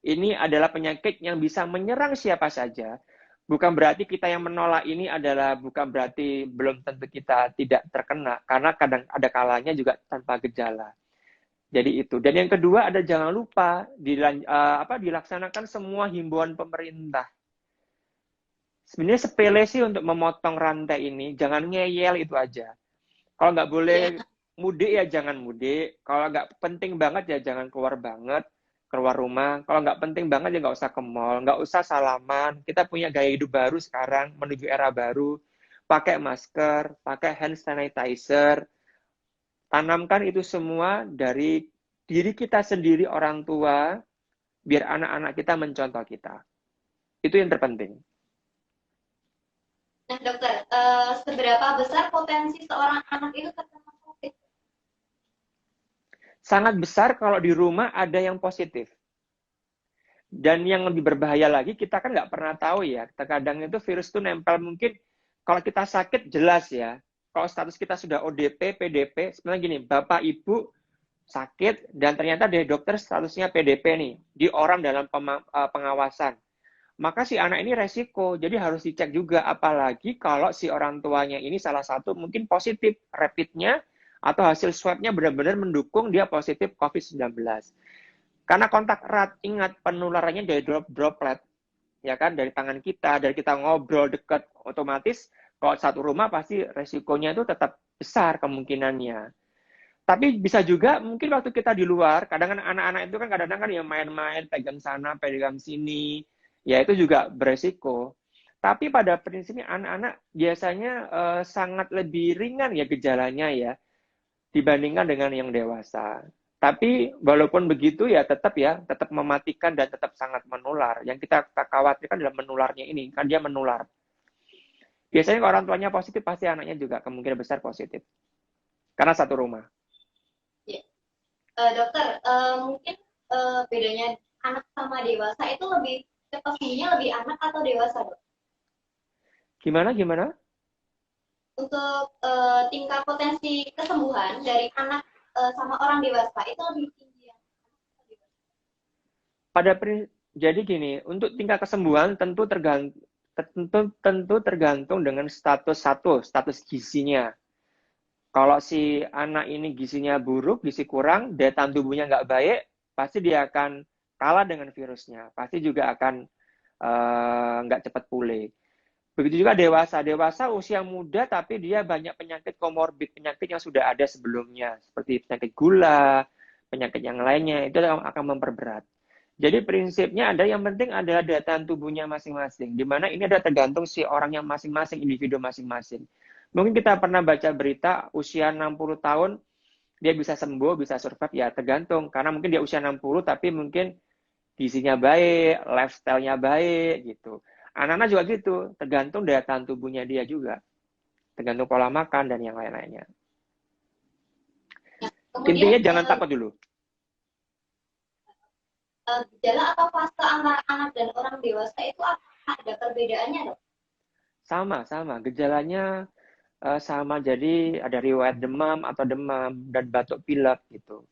Ini adalah penyakit yang bisa menyerang siapa saja. Bukan berarti kita yang menolak ini adalah bukan berarti belum tentu kita tidak terkena, karena kadang ada kalanya juga tanpa gejala. Jadi itu. Dan yang kedua ada jangan lupa dilaksanakan semua himbauan pemerintah. Sebenarnya sepele sih untuk memotong rantai ini, jangan ngeyel itu aja. Kalau nggak boleh mudik ya jangan mudik. Kalau nggak penting banget ya jangan keluar banget. Keluar rumah. Kalau nggak penting banget ya nggak usah ke mall, nggak usah salaman. Kita punya gaya hidup baru sekarang, menuju era baru. Pakai masker, pakai hand sanitizer. Tanamkan itu semua dari diri kita sendiri, orang tua, biar anak-anak kita mencontoh kita. Itu yang terpenting. Nah, dokter, seberapa besar potensi seorang anak itu terkena COVID? Sangat besar kalau di rumah ada yang positif. Dan yang lebih berbahaya lagi, kita kan nggak pernah tahu ya. Terkadang itu virus itu nempel mungkin, kalau kita sakit jelas ya. Kalau status kita sudah ODP, PDP, sebenarnya gini, Bapak Ibu sakit dan ternyata dari dokter statusnya PDP nih, di orang dalam pengawasan. Maka si anak ini resiko, jadi harus dicek juga, apalagi kalau si orang tuanya ini salah satu mungkin positif rapidnya atau hasil swabnya benar-benar mendukung dia positif COVID-19. Karena kontak erat, ingat penularannya dari droplet, ya kan, dari tangan kita, dari kita ngobrol dekat, otomatis kalau satu rumah pasti resikonya itu tetap besar kemungkinannya. Tapi bisa juga mungkin waktu kita di luar, kadang-kadang anak-anak itu kan kadang-kadang kan ya main-main, pegang sana, pegang sini, ya itu juga beresiko. Tapi pada prinsipnya anak-anak biasanya sangat lebih ringan ya gejalanya ya dibandingkan dengan yang dewasa. Tapi walaupun begitu ya tetap mematikan dan tetap sangat menular. Yang kita khawatirkan adalah menularnya ini, kan dia menular. Biasanya kalau orang tuanya positif pasti anaknya juga kemungkinan besar positif. Karena satu rumah. Ya. Dokter, mungkin bedanya anak sama dewasa itu lebih cepat sembuhnya lebih anak atau dewasa, dok? Gimana? Untuk tingkat potensi kesembuhan dari anak sama orang dewasa itu lebih tinggi yang Jadi gini, untuk tingkat kesembuhan tentu tergantung dengan status gizinya. Kalau si anak ini gizinya buruk, gizi kurang, daya tahan tubuhnya nggak baik, pasti dia akan kalah dengan virusnya. Pasti juga akan nggak cepat pulih. Begitu juga dewasa usia muda tapi dia banyak penyakit komorbid, penyakit yang sudah ada sebelumnya, seperti penyakit gula, penyakit yang lainnya, itu akan memperberat. Jadi prinsipnya ada yang penting adalah daya tahan tubuhnya masing-masing, di mana ini ada tergantung si orang yang masing-masing, individu masing-masing. Mungkin kita pernah baca berita usia 60 tahun dia bisa sembuh, bisa survive, ya tergantung. Karena mungkin dia usia 60 tapi mungkin gizinya baik, lifestyle-nya baik gitu. Anak-anak juga gitu, tergantung daya tahan tubuhnya dia juga. Tergantung pola makan dan yang lain-lainnya. Intinya jangan takut dulu. Gejala atau fase antara anak dan orang dewasa itu ada perbedaannya, dok? Sama. Gejalanya sama, jadi ada riwayat demam dan batuk pilek gitu.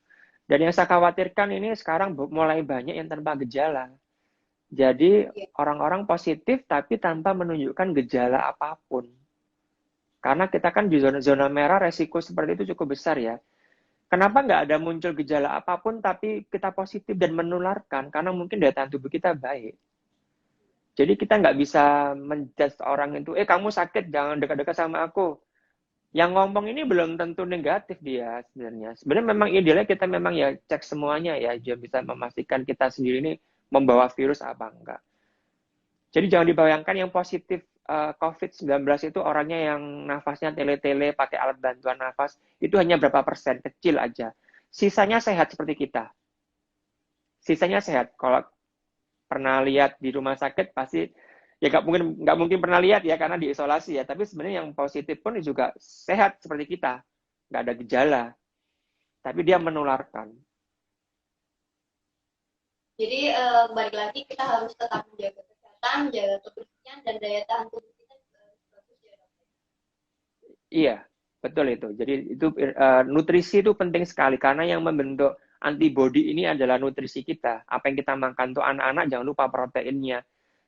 Dan yang saya khawatirkan ini sekarang mulai banyak yang tanpa gejala. Jadi orang-orang positif tapi tanpa menunjukkan gejala apapun. Karena kita kan di zona merah, resiko seperti itu cukup besar ya. Kenapa nggak ada muncul gejala apapun tapi kita positif dan menularkan? Karena mungkin daya tahan tubuh kita baik. Jadi kita nggak bisa menjudge orang itu, kamu sakit, jangan dekat-dekat sama aku. Yang ngomong ini belum tentu negatif dia sebenarnya. Sebenarnya memang idealnya kita memang ya cek semuanya ya, dia bisa memastikan kita sendiri ini membawa virus apa enggak. Jadi jangan dibayangkan yang positif COVID-19 itu orangnya yang nafasnya tele-tele, pakai alat bantuan nafas, itu hanya berapa persen, kecil aja. Sisanya sehat seperti kita. Sisanya sehat. Kalau pernah lihat di rumah sakit pasti ya nggak mungkin pernah lihat ya karena diisolasi ya. Tapi sebenarnya yang positif pun juga sehat seperti kita, nggak ada gejala, tapi dia menularkan. Jadi balik lagi kita harus tetap menjaga kesehatan, menjaga kebersihan dan daya tahan tubuh kita juga harus bagus ya dok. Iya, betul itu. Jadi itu nutrisi itu penting sekali karena yang membentuk antibodi ini adalah nutrisi kita. Apa yang kita makan untuk anak-anak jangan lupa proteinnya.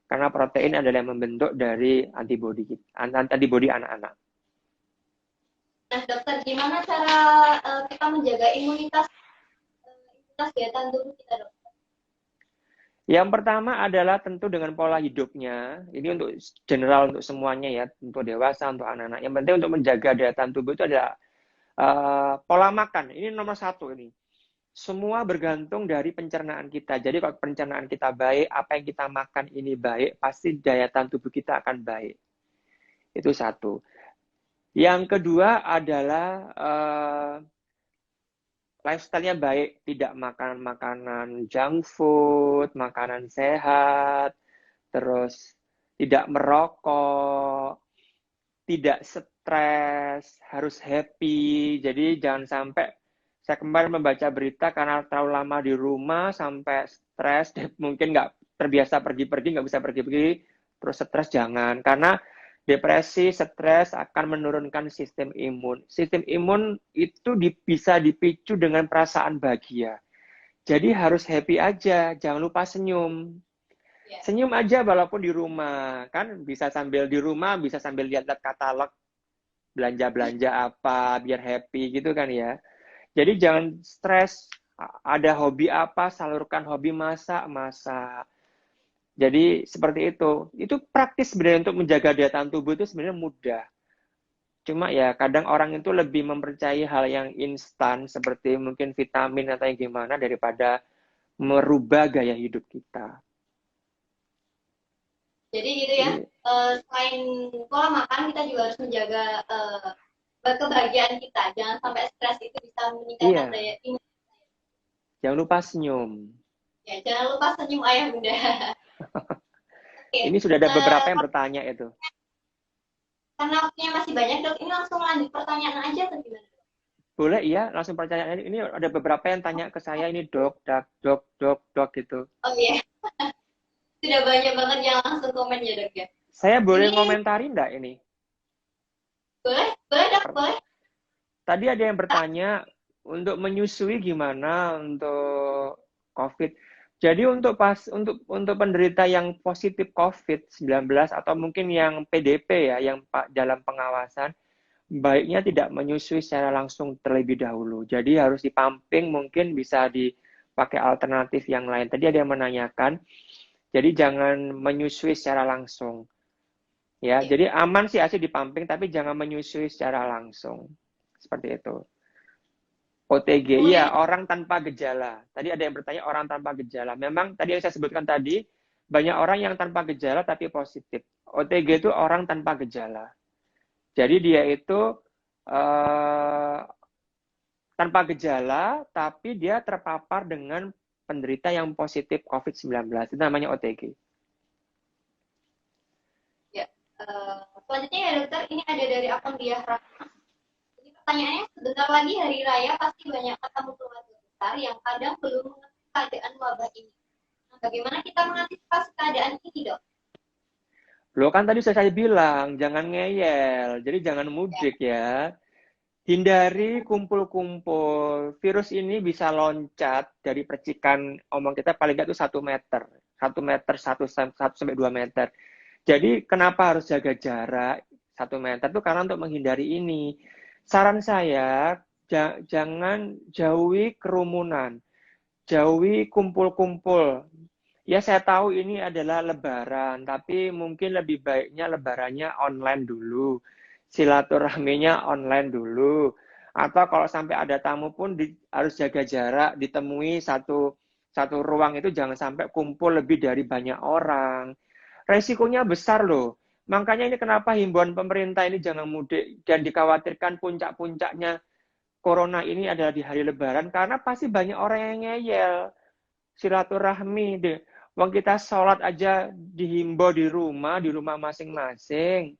Karena protein adalah yang membentuk dari antibodi antibodi anak-anak. Nah dokter, gimana cara kita menjaga imunitas daya tahan tubuh kita dok? Yang pertama adalah tentu dengan pola hidupnya. Ini untuk general untuk semuanya ya, untuk dewasa, untuk anak-anak. Yang penting untuk menjaga daya tahan tubuh itu adalah pola makan. Ini nomor satu ini. Semua bergantung dari pencernaan kita. Jadi kalau pencernaan kita baik, apa yang kita makan ini baik, pasti daya tahan tubuh kita akan baik. Itu satu. Yang kedua adalah lifestyle-nya baik, tidak makan makanan junk food, makanan sehat, terus tidak merokok, tidak stres, harus happy. Jadi jangan sampai saya kemarin membaca berita karena terlalu lama di rumah sampai stres, mungkin nggak terbiasa pergi-pergi, nggak bisa pergi-pergi, terus stres jangan. Karena depresi, stres akan menurunkan sistem imun. Sistem imun itu bisa dipicu dengan perasaan bahagia. Jadi harus happy aja, jangan lupa senyum. Senyum aja walaupun di rumah. Kan bisa sambil di rumah, bisa sambil lihat-lihat katalog, belanja-belanja apa, biar happy gitu kan ya. Jadi jangan stres, ada hobi apa, salurkan hobi masak. Jadi seperti itu. Itu praktis sebenarnya untuk menjaga daya tahan tubuh itu sebenarnya mudah. Cuma ya kadang orang itu lebih mempercayai hal yang instan seperti mungkin vitamin atau yang gimana daripada merubah gaya hidup kita. Jadi gitu ya, selain pola makan kita juga harus menjaga kebahagiaan kita. Jangan sampai stres itu bisa meningkatkan daya imun. Jangan lupa senyum. Ya, jangan lupa senyum ayah bunda. Okay. Ini sudah ada beberapa yang bertanya itu. Karena waktunya masih banyak dok, ini langsung lanjut pertanyaan aja atau gimana? Boleh iya, langsung pertanyaan. Ini ada beberapa yang tanya ke saya ini dok gitu. Oh iya. Sudah banyak banget yang langsung komen ya dok ya. Saya boleh komentari enggak ini? Boleh dok, boleh. Tadi ada yang bertanya untuk menyusui gimana untuk COVID. Jadi untuk penderita yang positif COVID-19 atau mungkin yang PDP ya, yang dalam pengawasan, baiknya tidak menyusui secara langsung terlebih dahulu. Jadi harus dipumping, mungkin bisa dipakai alternatif yang lain. Tadi ada yang menanyakan, jadi jangan menyusui secara langsung. Ya, jadi aman sih asli dipumping, tapi jangan menyusui secara langsung. Seperti itu. OTG, iya, orang tanpa gejala. Tadi ada yang bertanya orang tanpa gejala. Memang tadi yang saya sebutkan tadi, banyak orang yang tanpa gejala tapi positif. OTG itu orang tanpa gejala. Jadi dia itu tanpa gejala, tapi dia terpapar dengan penderita yang positif COVID-19. Itu namanya OTG. Ya, selanjutnya ya dokter, ini ada dari akun Diah Rahma. Pertanyaannya, sebentar lagi hari raya pasti banyak ketemu keluarga besar yang kadang belum mengerti keadaan wabah ini. Nah, bagaimana kita mengantisipasi keadaan ini, dok? Loh kan tadi sudah saya bilang, jangan ngeyel, jadi jangan mudik ya. Hindari kumpul-kumpul. Virus ini bisa loncat dari percikan omong kita paling nggak itu 1 meter. 1 meter, 1 sampai 2 meter. Jadi kenapa harus jaga jarak 1 meter itu karena untuk menghindari ini. Saran saya, jangan jauhi kerumunan, jauhi kumpul-kumpul. Ya saya tahu ini adalah lebaran, tapi mungkin lebih baiknya lebarannya online dulu, silaturahminya online dulu. Atau kalau sampai ada tamu pun harus jaga jarak, ditemui satu ruang itu jangan sampai kumpul lebih dari banyak orang. Resikonya besar loh. Makanya ini kenapa himbauan pemerintah ini jangan mudik dan dikhawatirkan puncak-puncaknya corona ini adalah di hari lebaran karena pasti banyak orang yang ngeyel silaturahmi deh. Wong kita sholat aja dihimbau di rumah masing-masing.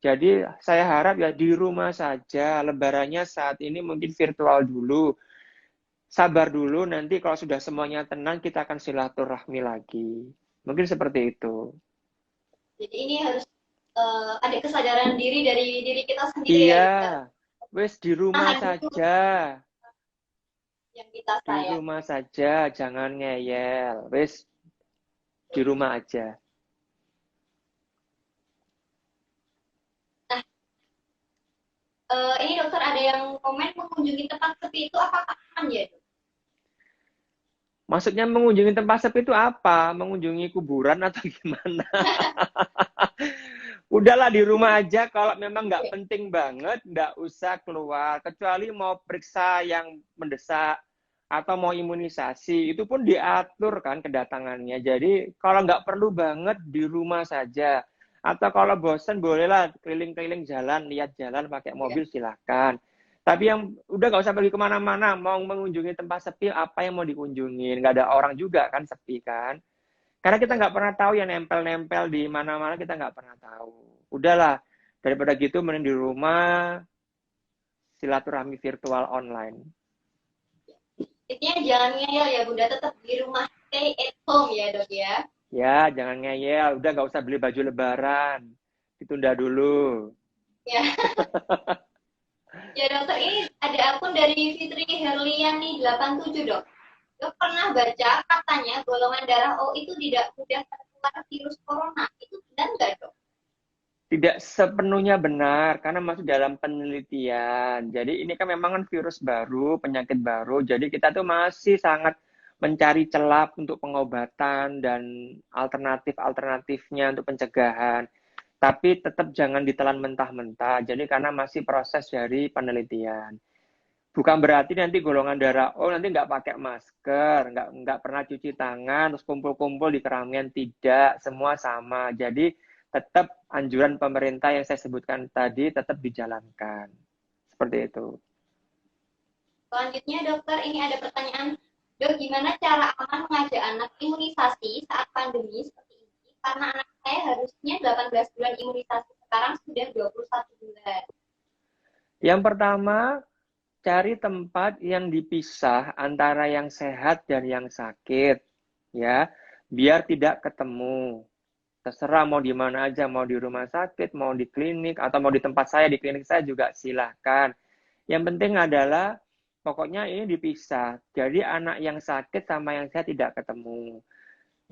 Jadi saya harap ya di rumah saja, lebarannya saat ini mungkin virtual dulu. Sabar dulu, nanti kalau sudah semuanya tenang, kita akan silaturahmi lagi. Mungkin seperti itu. Jadi ini harus ada kesadaran diri dari diri kita sendiri ya, Iya, Dokter. wes di rumah Tahan dulu saja. yang kita Di sayang. rumah saja, jangan ngeyel. Wes di rumah aja. Nah, ini dokter ada yang komen mengunjungi tempat seperti itu apakah aman ya, Dok? Maksudnya mengunjungi tempat sepi itu apa? Mengunjungi kuburan atau gimana? Udahlah di rumah aja, kalau memang nggak penting banget, nggak usah keluar. Kecuali mau periksa yang mendesak atau mau imunisasi, itu pun diatur kan kedatangannya. Jadi kalau nggak perlu banget di rumah saja. Atau kalau bosan bolehlah keliling-keliling jalan, lihat jalan pakai mobil silahkan. Tapi yang udah nggak usah pergi kemana-mana, mau mengunjungi tempat sepi, apa yang mau dikunjungin? Nggak ada orang juga kan, sepi kan. Karena kita nggak pernah tahu ya nempel-nempel di mana-mana, kita nggak pernah tahu. Udahlah, daripada gitu mending di rumah, silaturahmi virtual online. Intinya jangan ngeyel ya Bunda, tetap di rumah, stay at home ya Dok ya. Ya, jangan ngeyel, udah nggak usah beli baju lebaran. Ditunda dulu. Ya, ya dokter, ini ada akun dari Fitri Herlian nih 87 Dok. Dok pernah baca katanya golongan darah O itu tidak mudah tertular virus corona. Itu benar nggak Dok? Tidak sepenuhnya benar, karena masih dalam penelitian. Jadi ini kan memang kan virus baru, penyakit baru, jadi kita tuh masih sangat mencari celah untuk pengobatan dan alternatif-alternatifnya untuk pencegahan. Tapi tetap jangan ditelan mentah-mentah, jadi karena masih proses dari penelitian. Bukan berarti nanti golongan darah O nanti nggak pakai masker, nggak pernah cuci tangan, terus kumpul-kumpul di keramaian, tidak, semua sama. Jadi tetap anjuran pemerintah yang saya sebutkan tadi tetap dijalankan. Seperti itu. Selanjutnya dokter, ini ada pertanyaan. Dok, gimana cara aman mengajak anak imunisasi saat pandemi seperti ini? Karena anak saya harusnya 18 bulan imunisasi, sekarang sudah 21 bulan. Yang pertama, cari tempat yang dipisah antara yang sehat dan yang sakit, ya, biar tidak ketemu. Terserah mau di mana aja, mau di rumah sakit, mau di klinik, atau mau di tempat saya, di klinik saya juga silahkan. Yang penting adalah, pokoknya ini dipisah. Jadi anak yang sakit sama yang sehat tidak ketemu.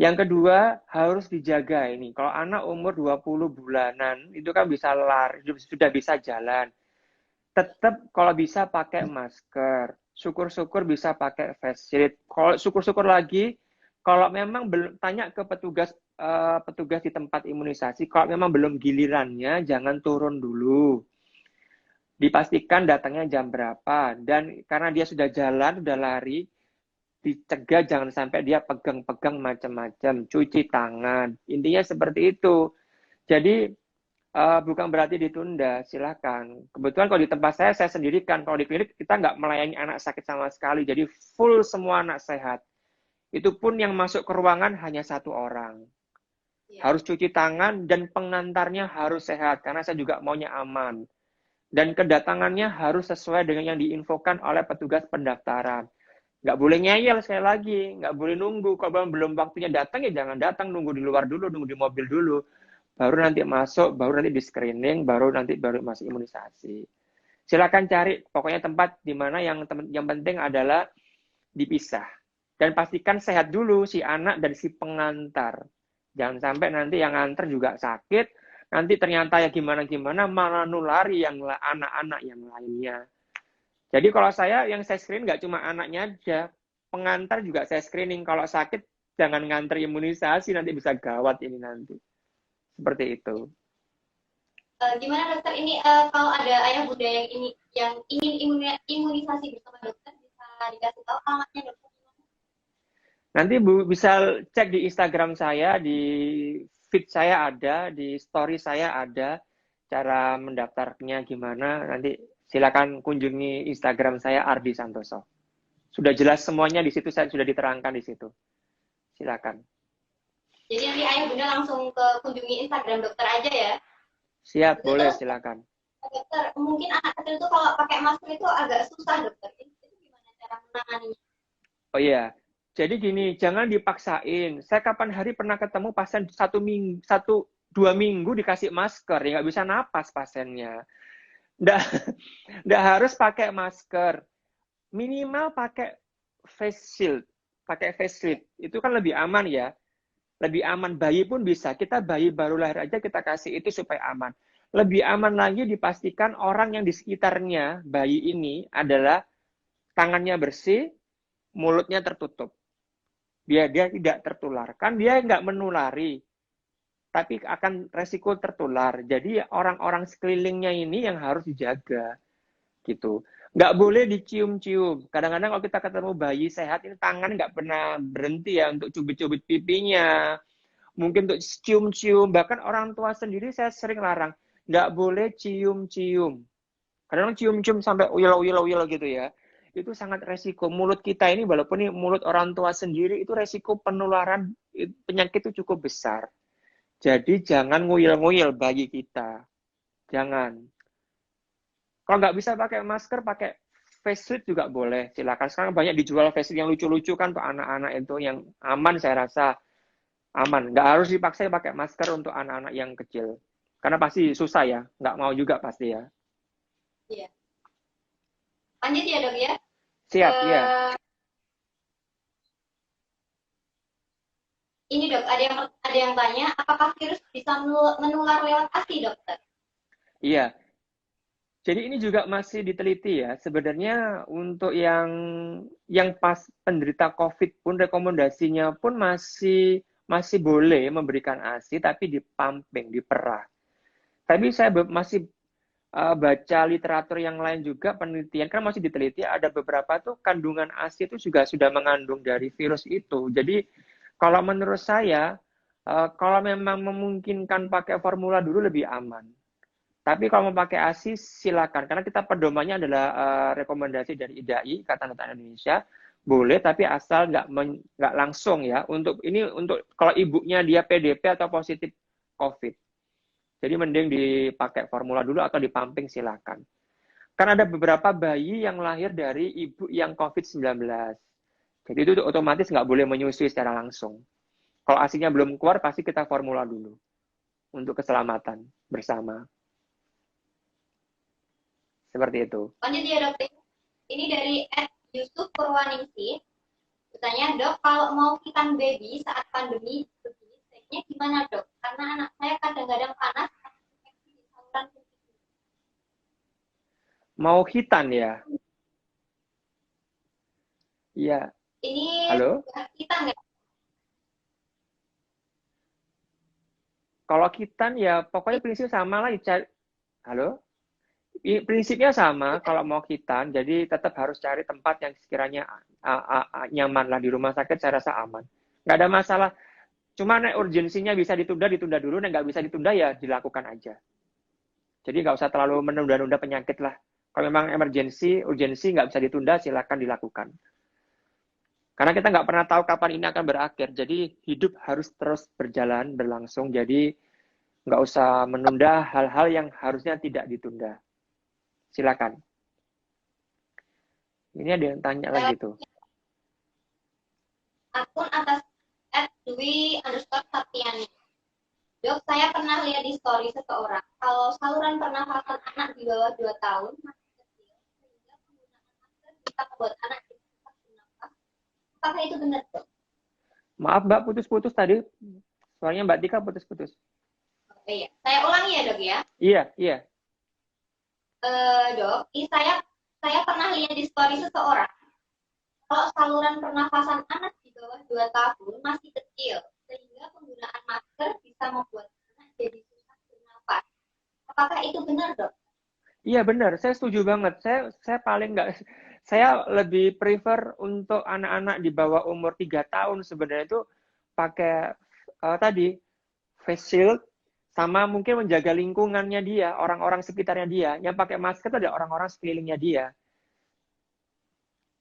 Yang kedua, harus dijaga ini. Kalau anak umur 20 bulanan, itu kan bisa lari, sudah bisa jalan. Tetap kalau bisa pakai masker. Syukur-syukur bisa pakai face shield. Kalau syukur-syukur lagi, kalau memang belum, tanya ke petugas di tempat imunisasi, kalau memang belum gilirannya, jangan turun dulu. Dipastikan datangnya jam berapa, dan karena dia sudah jalan, sudah lari, dicegah jangan sampai dia pegang-pegang macam-macam, cuci tangan. Intinya seperti itu. Jadi bukan berarti ditunda, silakan. Kebetulan kalau di tempat saya sendirikan. Kalau di klinik kita nggak melayani anak sakit sama sekali, jadi full semua anak sehat. Itu pun yang masuk ke ruangan hanya 1 orang. Harus cuci tangan dan pengantarnya harus sehat, karena saya juga maunya aman. Dan kedatangannya harus sesuai dengan yang diinfokan oleh petugas pendaftaran. Nggak boleh ngeyel sekali lagi, nggak boleh nunggu. Kalau belum waktunya datang, ya jangan datang, nunggu di luar dulu, nunggu di mobil dulu. Baru nanti masuk, baru nanti di screening, baru masuk imunisasi. Silakan cari, pokoknya tempat di mana yang penting adalah dipisah. Dan pastikan sehat dulu si anak dan si pengantar. Jangan sampai nanti yang nganter juga sakit, nanti ternyata ya gimana-gimana malah nulari yang anak-anak yang lainnya. Jadi kalau yang saya screen nggak cuma anaknya aja, pengantar juga saya screening. Kalau sakit jangan nganter imunisasi, nanti bisa gawat ini nanti. Seperti itu. Gimana dokter ini kalau ada ayah bunda yang ingin imunisasi bersama dokter, bisa dikasih tahu alamatnya dokter? Nanti Bu bisa cek di Instagram saya, di feed saya ada, di story saya ada, cara mendaftarnya gimana. Nanti silakan kunjungi Instagram saya Ardi Santoso. Sudah jelas semuanya di situ, saya sudah diterangkan di situ. Silakan. Jadi nanti ayah bunda langsung ke kunjungi Instagram dokter aja ya. Siap, Itu boleh, terus silakan. dokter, mungkin anak kecil itu kalau pakai masker itu agak susah dokter. Itu gimana cara menanganinya? Oh iya, jadi gini, jangan dipaksain. Saya kapan hari pernah ketemu pasien 1 minggu, 1 2 minggu dikasih masker, ya nggak bisa napas pasiennya. Nggak, nggak harus pakai masker, minimal pakai face shield. Pakai face shield, itu kan lebih aman ya. Lebih aman, bayi pun bisa. Kita bayi baru lahir aja kita kasih itu supaya aman. Lebih aman lagi dipastikan orang yang di sekitarnya bayi ini adalah tangannya bersih, mulutnya tertutup. Dia tidak tertular. Kan dia nggak menulari, tapi akan resiko tertular. Jadi orang-orang sekelilingnya ini yang harus dijaga, gitu. Nggak boleh dicium-cium. Kadang-kadang kalau kita ketemu bayi sehat, ini tangan nggak pernah berhenti ya untuk cubit-cubit pipinya, mungkin untuk cium-cium. Bahkan orang tua sendiri saya sering larang, nggak boleh cium-cium. Kadang cium-cium sampai uyel-uyel gitu ya. Itu sangat resiko. Mulut kita ini, walaupun ini mulut orang tua sendiri, itu resiko penularan penyakit itu cukup besar. Jadi jangan nguyel-nguyel bagi kita. Jangan. Kalau nggak bisa pakai masker, pakai face shield juga boleh. Silakan. Sekarang banyak dijual face shield yang lucu-lucu kan untuk anak-anak itu yang aman, saya rasa aman. Nggak harus dipaksa pakai masker untuk anak-anak yang kecil. Karena pasti susah ya. Nggak mau juga pasti ya. Iya. Lanjut ya dok ya. Siap, ya. Ini dok, ada yang tanya, apakah virus bisa menular lewat ASI dokter? Iya. Jadi ini juga masih diteliti ya. Sebenarnya untuk yang pas penderita COVID pun rekomendasinya pun masih boleh memberikan ASI tapi di pumping, diperah. Tapi saya masih baca literatur yang lain juga penelitian kan masih diteliti ada beberapa tuh kandungan ASI itu juga sudah mengandung dari virus itu. Jadi kalau menurut saya kalau memang memungkinkan pakai formula dulu lebih aman. Tapi kalau mau pakai ASI silakan karena kita pedomannya adalah rekomendasi dari IDAI Ikatan Dokter Indonesia boleh tapi asal nggak langsung ya untuk kalau ibunya dia PDP atau positif COVID. Jadi mending dipakai formula dulu atau dipumping silakan. Karena ada beberapa bayi yang lahir dari ibu yang COVID-19. Jadi itu otomatis nggak boleh menyusui secara langsung. Kalau ASInya belum keluar pasti kita formula dulu untuk keselamatan bersama. Seperti itu. Lanjut ya dok. Ini dari Yusuf Purwaningsih. Bertanya, dok, kalau mau hitan baby saat pandemi begini, sebaiknya gimana dok? Karena anak saya kadang-kadang panas, infeksi di saluran kemih. Mau hitan ya? Iya. Ini Halo? hitan nggak? Kalau hitan ya pokoknya prinsip sama lah. Halo? Prinsipnya sama kalau mau hitan, jadi tetap harus cari tempat yang sekiranya nyaman lah di rumah sakit saya rasa aman. Nggak ada masalah. Cuma nek urgensinya bisa ditunda dulu, nek nggak bisa ditunda ya dilakukan aja. Jadi nggak usah terlalu menunda-nunda penyakit lah. Kalau memang urgensi nggak bisa ditunda, silakan dilakukan. Karena kita nggak pernah tahu kapan ini akan berakhir. Jadi hidup harus terus berjalan, berlangsung. Jadi nggak usah menunda hal-hal yang harusnya tidak ditunda. Silakan. Ini ada yang tanya lagi tuh. Akun atas @dwi_sapiani. Dok, saya pernah lihat di story seseorang, kalau saluran pernafasan anak di bawah 2 tahun masih kecil, sehingga penggunaan masker bisa membuat anak jadi susah bernafas. Apakah itu benar, dok? Maaf Mbak, putus-putus tadi. Suaranya Mbak Tika putus-putus. Oke, ya. Saya ulangi ya, dok ya. Iya. Dok, ini saya pernah lihat di story seseorang, kalau saluran pernafasan anak di bawah 2 tahun masih kecil, sehingga penggunaan masker bisa membuat anak jadi susah bernafas. Apakah itu benar, dok? Iya benar, saya setuju banget. Saya lebih prefer untuk anak-anak di bawah umur 3 tahun sebenarnya itu pakai tadi face shield sama mungkin menjaga lingkungannya dia, orang-orang sekitarnya dia. Yang pakai masker itu ada orang-orang sekelilingnya dia.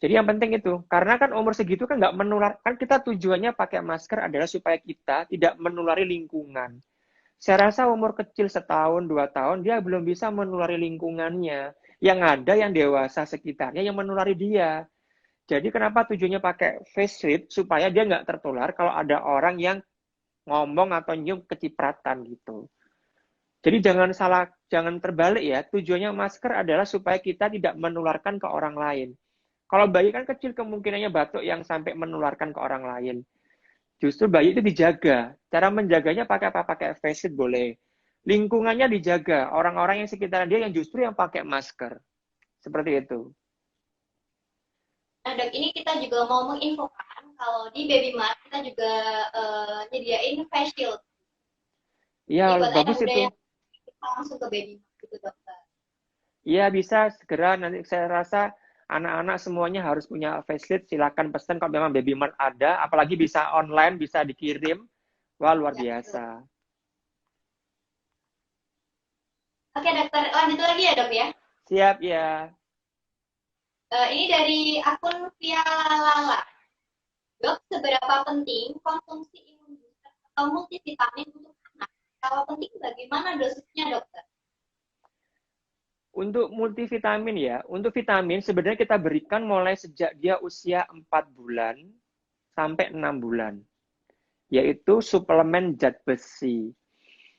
Jadi yang penting itu, karena kan umur segitu kan nggak menular, kan kita tujuannya pakai masker adalah supaya kita tidak menulari lingkungan. Saya rasa umur kecil setahun, 2 tahun, dia belum bisa menulari lingkungannya. Yang ada yang dewasa sekitarnya yang menulari dia. Jadi kenapa tujuannya pakai face shield? Supaya dia nggak tertular kalau ada orang yang ngomong atau nyium kecipratan gitu. Jadi jangan terbalik ya. Tujuannya masker adalah supaya kita tidak menularkan ke orang lain. Kalau bayi kan kecil kemungkinannya batuk yang sampai menularkan ke orang lain. Justru bayi itu dijaga. Cara menjaganya pakai apa? Pakai face shield boleh. Lingkungannya dijaga. Orang-orang yang sekitar dia yang justru yang pakai masker. Seperti itu. Nah, Dok, ini kita juga mau menginfokan kalau di Baby Mart kita juga nyediain face shield. Iya, Jadi buat ayah bagus bunda itu. yang kita langsung ke Baby Mart gitu, dokter. Iya, bisa segera. Nanti saya rasa anak-anak semuanya harus punya face shield. Silakan pesan kalau memang Baby Mart ada. Apalagi bisa online, bisa dikirim. Wah, luar Ya, betul. biasa. Oke, dokter. Lanjut lagi ya, Dok ya. Siap, ya. Ini dari akun Via Lala. Dok, seberapa penting konsumsi imun booster atau multivitamin untuk anak? Kalau penting, bagaimana dosisnya, dokter? Untuk multivitamin ya, untuk vitamin sebenarnya kita berikan mulai sejak dia usia 4 bulan sampai 6 bulan, yaitu suplemen zat besi.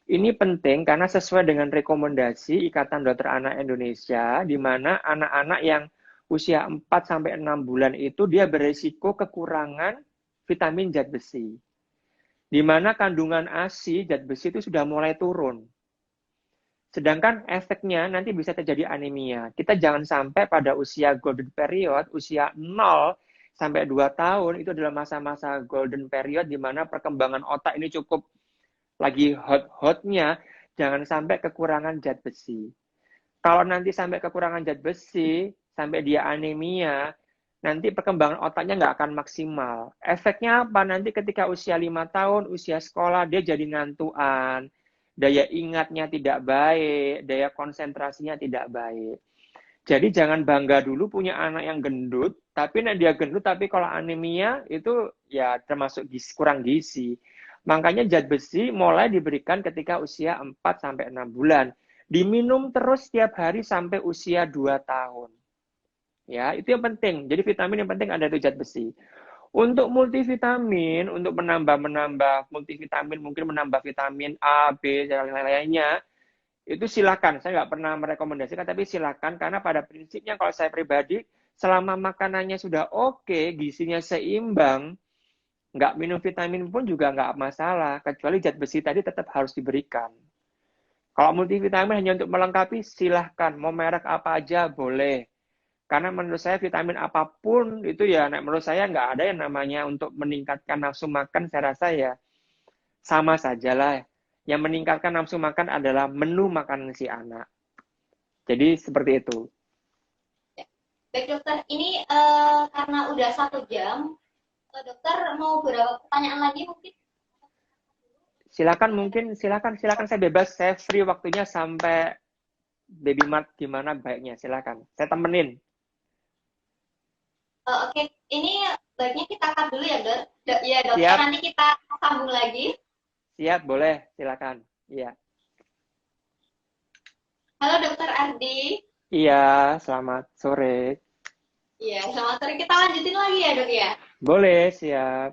Ini penting karena sesuai dengan rekomendasi Ikatan Dokter Anak Indonesia, di mana anak-anak yang usia 4 sampai 6 bulan itu dia berisiko kekurangan vitamin zat besi. Di mana kandungan ASI zat besi itu sudah mulai turun. Sedangkan efeknya nanti bisa terjadi anemia. Kita jangan sampai pada usia golden period, usia 0 sampai 2 tahun, itu adalah masa-masa golden period di mana perkembangan otak ini cukup lagi hot-hotnya, jangan sampai kekurangan zat besi. Kalau nanti sampai kekurangan zat besi, sampai dia anemia, nanti perkembangan otaknya nggak akan maksimal. Efeknya apa? Nanti ketika usia 5 tahun, usia sekolah, dia jadi ngantuan, daya ingatnya tidak baik, daya konsentrasinya tidak baik. Jadi jangan bangga dulu punya anak yang gendut, tapi nah dia gendut, tapi kalau anemia itu ya termasuk kurang gizi. Makanya zat besi mulai diberikan ketika usia 4 sampai 6 bulan. Diminum terus setiap hari sampai usia 2 tahun. Ya, itu yang penting. Jadi vitamin yang penting ada itu zat besi. Untuk multivitamin, untuk menambah multivitamin, mungkin menambah vitamin A, B, dan lain-lainnya, itu silakan. Saya nggak pernah merekomendasikan, tapi silakan. Karena pada prinsipnya kalau saya pribadi, selama makanannya sudah oke, gizinya seimbang, nggak minum vitamin pun juga nggak masalah. Kecuali zat besi tadi tetap harus diberikan. Kalau multivitamin hanya untuk melengkapi, silahkan. Mau merek apa aja boleh. Karena menurut saya vitamin apapun itu ya, menurut saya nggak ada yang namanya untuk meningkatkan nafsu makan. Saya rasa ya sama saja lah. Yang meningkatkan nafsu makan adalah menu makanan si anak. Jadi seperti itu. Baik, dokter. Ini karena udah 1 jam, dokter mau beberapa pertanyaan lagi mungkin? Silakan saya bebas, saya free waktunya sampai Baby Mart gimana baiknya, silakan. Saya temenin. Oke, ini baiknya kita cut dulu ya, dok. Ya, dokter. Siap. Nanti kita sambung lagi. Siap, boleh, silakan. Iya. Halo, dokter Ardi. Iya, selamat sore. Iya, selamat sore. Kita lanjutin lagi ya, dok ya. Boleh, siap.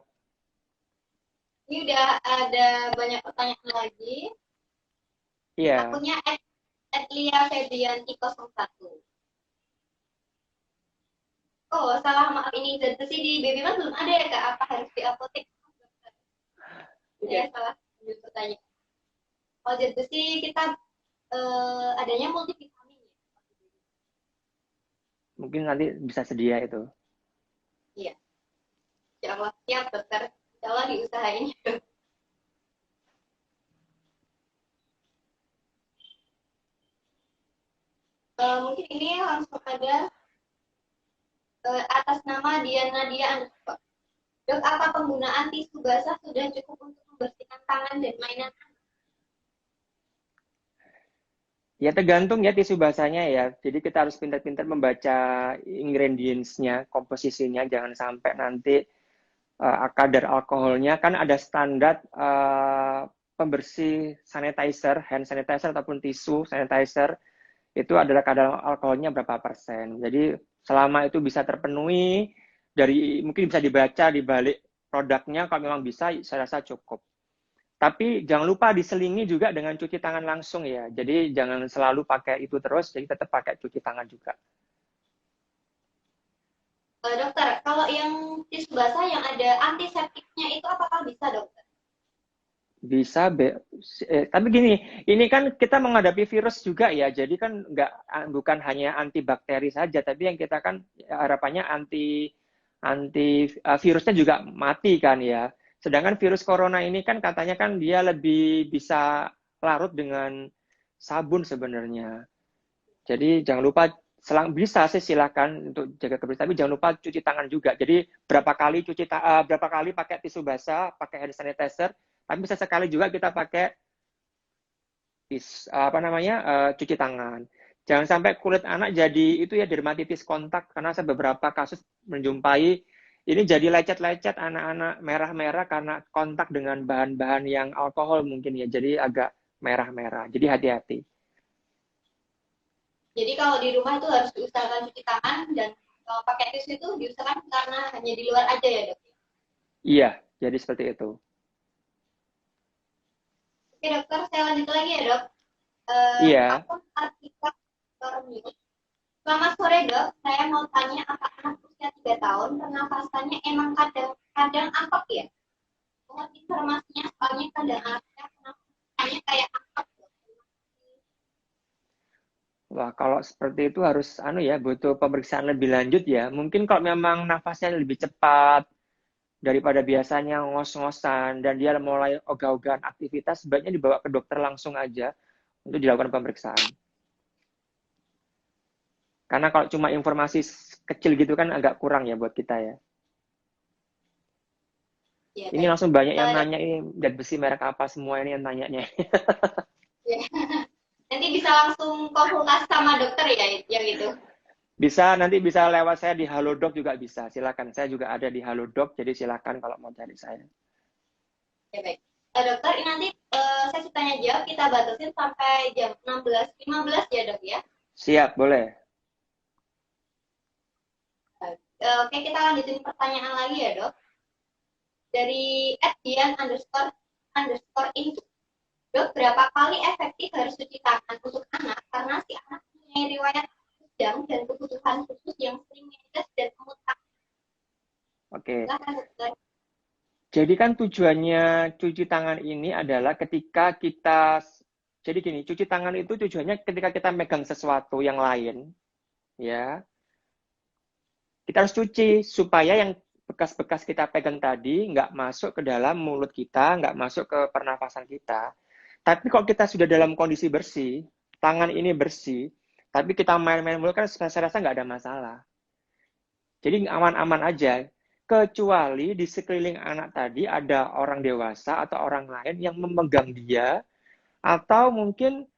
Ini udah ada banyak pertanyaan lagi. Iya. Akunnya @lia Febrianti 01. Oh, salah, maaf, ini zat besi di Baby Mart belum ada ya, Kak? Apa harus di apotek? Ya, salah. Pertanyaan. Kalau zat besi kita adanya multivitamin ya. Mungkin nanti bisa sedia itu. Iya. Ya Allah, siap, dokter. Insya Allah diusahain. Mungkin ini langsung ada atas nama Diana Dia. Dok, apa penggunaan tisu basah sudah cukup untuk membersihkan tangan dan mainan? Ya tergantung ya tisu basahnya ya. Jadi kita harus pintar-pintar membaca ingredients-nya, komposisinya, jangan sampai nanti kadar alkoholnya kan ada standar pembersih sanitizer, hand sanitizer ataupun tisu sanitizer itu adalah kadar alkoholnya berapa persen. Jadi selama itu bisa terpenuhi dari mungkin bisa dibaca di balik produknya kalau memang bisa saya rasa cukup. Tapi jangan lupa diselingi juga dengan cuci tangan langsung ya. Jadi jangan selalu pakai itu terus, jadi tetap pakai cuci tangan juga. Dokter, kalau yang tisu basah yang ada antiseptiknya itu apakah bisa, dokter? Bisa, tapi gini, ini kan kita menghadapi virus juga ya, jadi kan bukan hanya antibakteri saja, tapi yang kita kan harapannya anti virusnya juga mati kan ya. Sedangkan virus corona ini kan katanya kan dia lebih bisa larut dengan sabun sebenarnya. Jadi jangan lupa bisa sih silakan untuk jaga kebersihan, tapi jangan lupa cuci tangan juga. Jadi berapa kali pakai tisu basah, pakai hand sanitizer, tapi bisa sekali juga kita pakai cuci tangan. Jangan sampai kulit anak jadi itu ya dermatitis kontak, karena saya beberapa kasus menjumpai ini jadi lecet-lecet anak-anak merah-merah karena kontak dengan bahan-bahan yang alkohol mungkin ya, jadi agak merah-merah. Jadi hati-hati. Jadi kalau di rumah itu harus diusahakan cuci tangan dan kalau pakai tisu itu diusahakan karena hanya di luar aja ya, dok? Iya, jadi seperti itu. Oke dokter, saya lanjut lagi ya dok. Iya. Aku artikel News. Selamat sore dok, saya mau tanya apa anak usia 3 tahun pernafasannya emang kadang akap ya? Mohon informasinya soalnya kadang anaknya pernafasannya kayak akap. Wah, kalau seperti itu harus butuh pemeriksaan lebih lanjut ya. Mungkin kalau memang nafasnya lebih cepat daripada biasanya ngos-ngosan dan dia mulai ogah-ogahan aktivitas, sebaiknya dibawa ke dokter langsung aja untuk dilakukan pemeriksaan. Karena kalau cuma informasi kecil gitu kan agak kurang ya buat kita ya. Ya, ini langsung banyak yang nanya ini zat besi merek apa semua ini yang tanyanya. Ya. Nanti bisa langsung konsultasi sama dokter ya yang itu. Nanti bisa lewat saya di Halodoc juga bisa. Silakan, saya juga ada di Halodoc, jadi silakan kalau mau cari saya. Ya baik. Dokter, ini nanti sesi tanya jawab kita batasin sampai jam 16.15 ya dok ya? Siap, boleh. Oke, kita lanjutin pertanyaan lagi ya dok. Dari @dian_info. Dok, berapa kali efektif harus cuci tangan untuk anak karena si anak punya riwayat sedang dan kebutuhan khusus yang sering menindas dan memutar. Oke. Jadi kan tujuannya cuci tangan ini adalah ketika kita, jadi gini, cuci tangan itu tujuannya ketika kita megang sesuatu yang lain, ya, kita harus cuci supaya yang bekas-bekas kita pegang tadi nggak masuk ke dalam mulut kita, nggak masuk ke pernafasan kita. Tapi kalau kita sudah dalam kondisi bersih, tangan ini bersih, tapi kita main-main mulut kan saya rasa nggak ada masalah. Jadi aman-aman aja. Kecuali di sekeliling anak tadi ada orang dewasa atau orang lain yang memegang dia, atau mungkin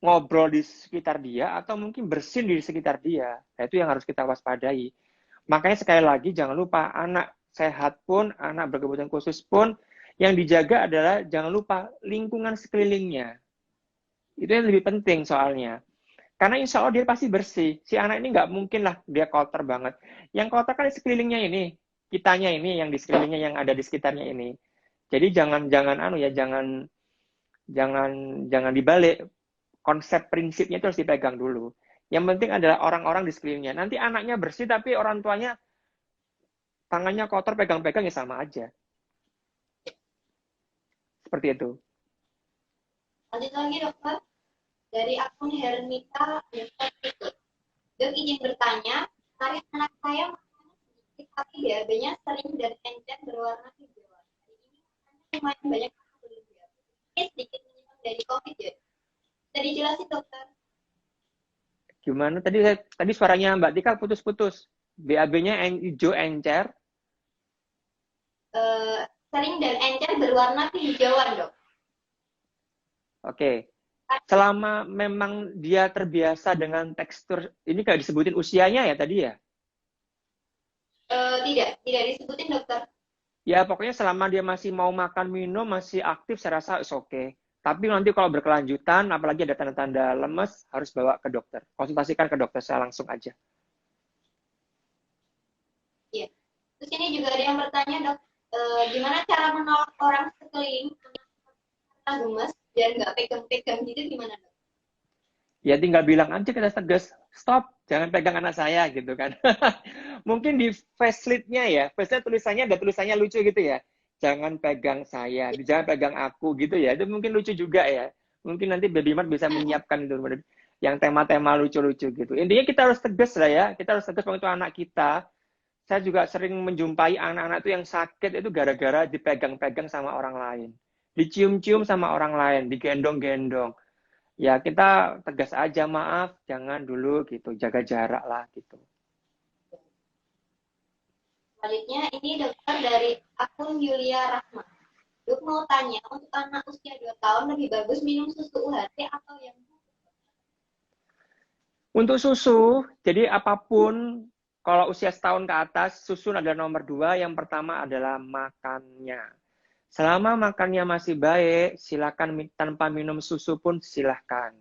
ngobrol di sekitar dia, atau mungkin bersin di sekitar dia. Nah, itu yang harus kita waspadai. Makanya sekali lagi jangan lupa anak sehat pun, anak berkebutuhan khusus pun, yang dijaga adalah jangan lupa lingkungan sekelilingnya. Itu yang lebih penting soalnya. Karena insya Allah dia pasti bersih. Si anak ini nggak mungkin lah dia kotor banget. Yang kotor kan di sekelilingnya ini, kitanya ini, yang di sekelilingnya, yang ada di sekitarnya ini. Jadi jangan dibalik. Konsep prinsipnya itu harus dipegang dulu. Yang penting adalah orang-orang di sekelilingnya. Nanti anaknya bersih tapi orang tuanya tangannya kotor pegang-pegang ya sama aja. Seperti itu. Lanjut lagi dokter. Dari akun Hermita Dok izin bertanya, tarik anak saya makannya sedikit tapi BAB-nya sering dan encer berwarna hijau. Ini lumayan banyak berlebihan. Ini sedikit menyimpang dari COVID ya. Bisa dijelasin dokter? Gimana tadi suaranya Mbak Tika putus-putus. BAB-nya hijau encer. Sering dan encer berwarna kehijauan dok. Oke. selama memang dia terbiasa dengan tekstur, ini kayak disebutin usianya ya tadi ya? Tidak disebutin dokter. Ya pokoknya selama dia masih mau makan minum, masih aktif, saya rasa oke. Okay. Tapi nanti kalau berkelanjutan, apalagi ada tanda-tanda lemes, harus bawa ke dokter. Konsultasikan ke dokter saya langsung aja. Iya. Terus ini juga ada yang bertanya dok, gimana cara menolak orang sekeliling karena gemes biar nggak pegang-pegang gitu gimana dok? Ya tinggal bilang aja kita tegas, stop, jangan pegang anak saya gitu kan. Mungkin di facelift-nya ya, facelift tulisannya ada tulisannya lucu gitu ya. Jangan pegang saya, jangan pegang aku gitu ya. Itu mungkin lucu juga ya. Mungkin nanti Baby Mart bisa menyiapkan itu yang tema-tema lucu-lucu gitu. Intinya kita harus tegas lah ya. Kita harus tegas untuk anak kita. Saya juga sering menjumpai anak-anak itu yang sakit itu gara-gara dipegang-pegang sama orang lain. Dicium-cium sama orang lain, digendong-gendong. Ya kita tegas aja, maaf, jangan dulu gitu, jaga jarak lah gitu. Selanjutnya ini dokter dari akun Yulia Rahma. Dok mau tanya, untuk anak usia 2 tahun lebih bagus minum susu UHT atau yang Untuk susu, jadi apapun, kalau usia setahun ke atas, susu adalah nomor 2, yang pertama adalah makannya. Selama makannya masih baik, silakan tanpa minum susu pun silahkan.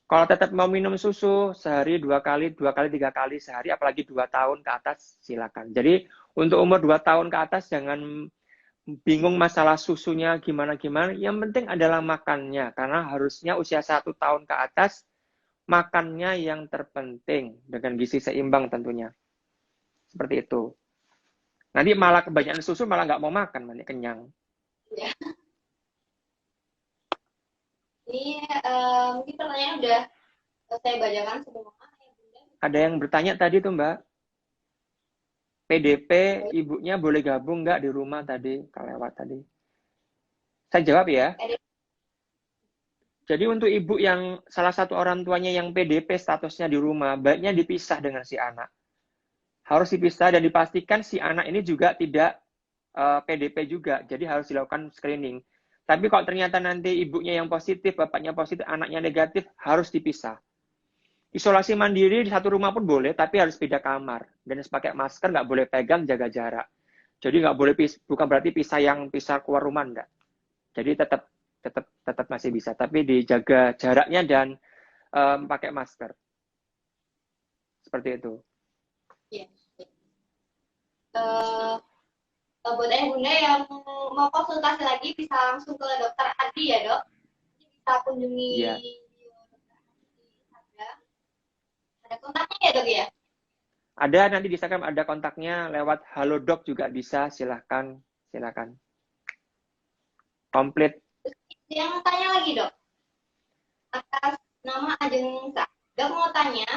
Kalau tetap mau minum susu, sehari 2 kali, 3 kali sehari, apalagi 2 tahun ke atas, silakan. Jadi untuk umur 2 tahun ke atas, jangan bingung masalah susunya gimana-gimana. Yang penting adalah makannya, karena harusnya usia 1 tahun ke atas, makannya yang terpenting, dengan gizi seimbang tentunya. Seperti itu. Nanti malah kebanyakan susu, malah nggak mau makan, nanti kenyang. ya? Ini mungkin pertanyaan udah saya bacakan semua. Ada yang bertanya tadi tuh Mbak, PDP ibunya boleh gabung nggak di rumah tadi, kelewat tadi. Saya jawab ya. Jadi untuk ibu yang salah satu orang tuanya yang PDP statusnya di rumah, baiknya dipisah dengan si anak. Harus dipisah dan dipastikan si anak ini juga tidak PDP juga, jadi harus dilakukan screening. Tapi kalau ternyata nanti ibunya yang positif, bapaknya positif, anaknya negatif, harus dipisah. Isolasi mandiri di satu rumah pun boleh, tapi harus beda kamar. Dan harus pakai masker, nggak boleh pegang, jaga jarak. Jadi nggak boleh bukan berarti pisah keluar rumah, enggak. Jadi tetap masih bisa, tapi dijaga jaraknya dan pakai masker. Seperti itu. Ya. Buat ayah bunda yang mau konsultasi lagi bisa langsung ke dokter Adi ya dok. Bisa kunjungi ada kontaknya ya dok ya. Ada nanti di Instagram ada kontaknya, lewat Halodoc juga bisa, silahkan. Komplit. Yang tanya lagi dok, atas nama Ajeng Sa. Dok mau tanya,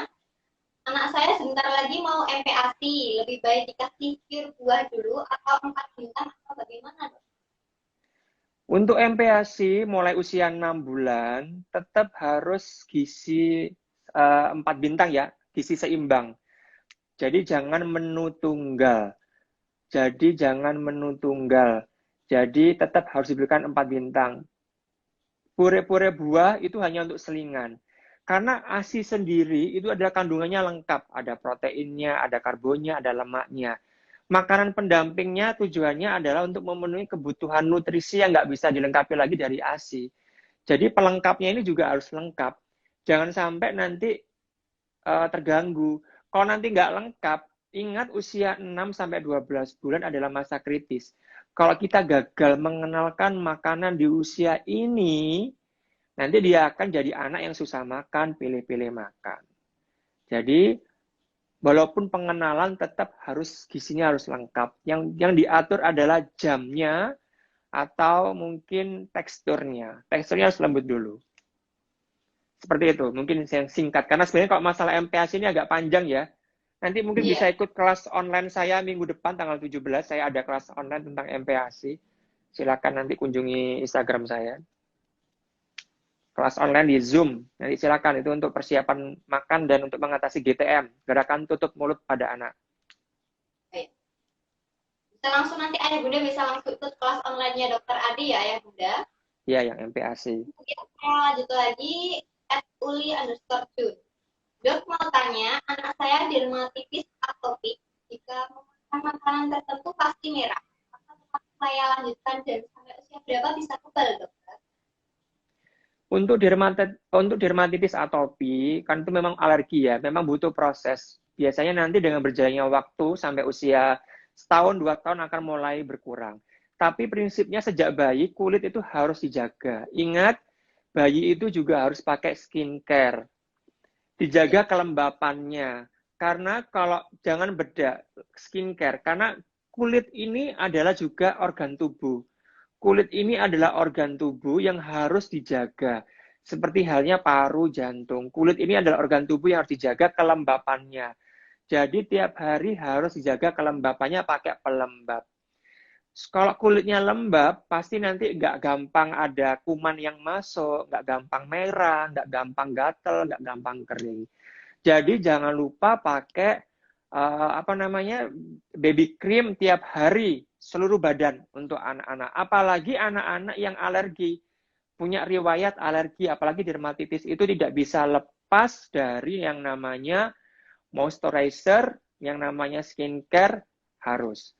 anak saya sebentar lagi mau MPASI, lebih baik dikasih pure buah dulu atau 4 bintang atau bagaimana dok? Untuk MPASI mulai usia 6 bulan tetap harus gizi 4 bintang ya, gizi seimbang. Jadi jangan menu tunggal. Jadi tetap harus diberikan 4 bintang. Pure-pure buah itu hanya untuk selingan. Karena ASI sendiri itu adalah kandungannya lengkap. Ada proteinnya, ada karbonnya, ada lemaknya. Makanan pendampingnya tujuannya adalah untuk memenuhi kebutuhan nutrisi yang nggak bisa dilengkapi lagi dari ASI. Jadi pelengkapnya ini juga harus lengkap. Jangan sampai nanti terganggu. Kalau nanti nggak lengkap, ingat usia 6-12 bulan adalah masa kritis. Kalau kita gagal mengenalkan makanan di usia ini, nanti dia akan jadi anak yang susah makan, pilih-pilih makan. Jadi, walaupun pengenalan tetap harus gizinya harus lengkap. Yang diatur adalah jamnya atau mungkin teksturnya. Teksturnya harus lembut dulu. Seperti itu, mungkin yang singkat. Karena sebenarnya kalau masalah MPASI ini agak panjang ya. Nanti mungkin bisa ikut kelas online saya minggu depan tanggal 17. Saya ada kelas online tentang MPASI. Silakan nanti kunjungi Instagram saya. Kelas online di Zoom. Nanti silakan, itu untuk persiapan makan dan untuk mengatasi GTM, gerakan tutup mulut pada anak. Bisa langsung nanti ayah bunda bisa langsung ikut kelas online-nya dokter Adi ya ayah bunda. Ya, yang MPAC. Kita lanjut lagi, @uli_jun. Dok mau tanya, anak saya dermatitis atopik. Jika memakan makanan tertentu pasti merah. Apakah saya lanjutkan dan sampai usia berapa bisa kebal, dokter? Untuk dermatitis atopi, kan itu memang alergi ya, memang butuh proses. Biasanya nanti dengan berjalannya waktu sampai usia setahun, 2 tahun akan mulai berkurang. Tapi prinsipnya sejak bayi, kulit itu harus dijaga. Ingat, bayi itu juga harus pakai skincare. Dijaga kelembapannya. Karena kalau jangan bedak skincare, karena kulit ini adalah juga organ tubuh. Kulit ini adalah organ tubuh yang harus dijaga. Seperti halnya paru, jantung. Kulit ini adalah organ tubuh yang harus dijaga kelembapannya. Jadi tiap hari harus dijaga kelembapannya pakai pelembab. Kalau kulitnya lembab, pasti nanti nggak gampang ada kuman yang masuk, nggak gampang merah, nggak gampang gatel, nggak gampang kering. Jadi jangan lupa pakai baby cream tiap hari seluruh badan untuk anak-anak. Apalagi anak-anak yang alergi, punya riwayat alergi, apalagi dermatitis itu tidak bisa lepas dari yang namanya moisturizer, yang namanya skincare harus.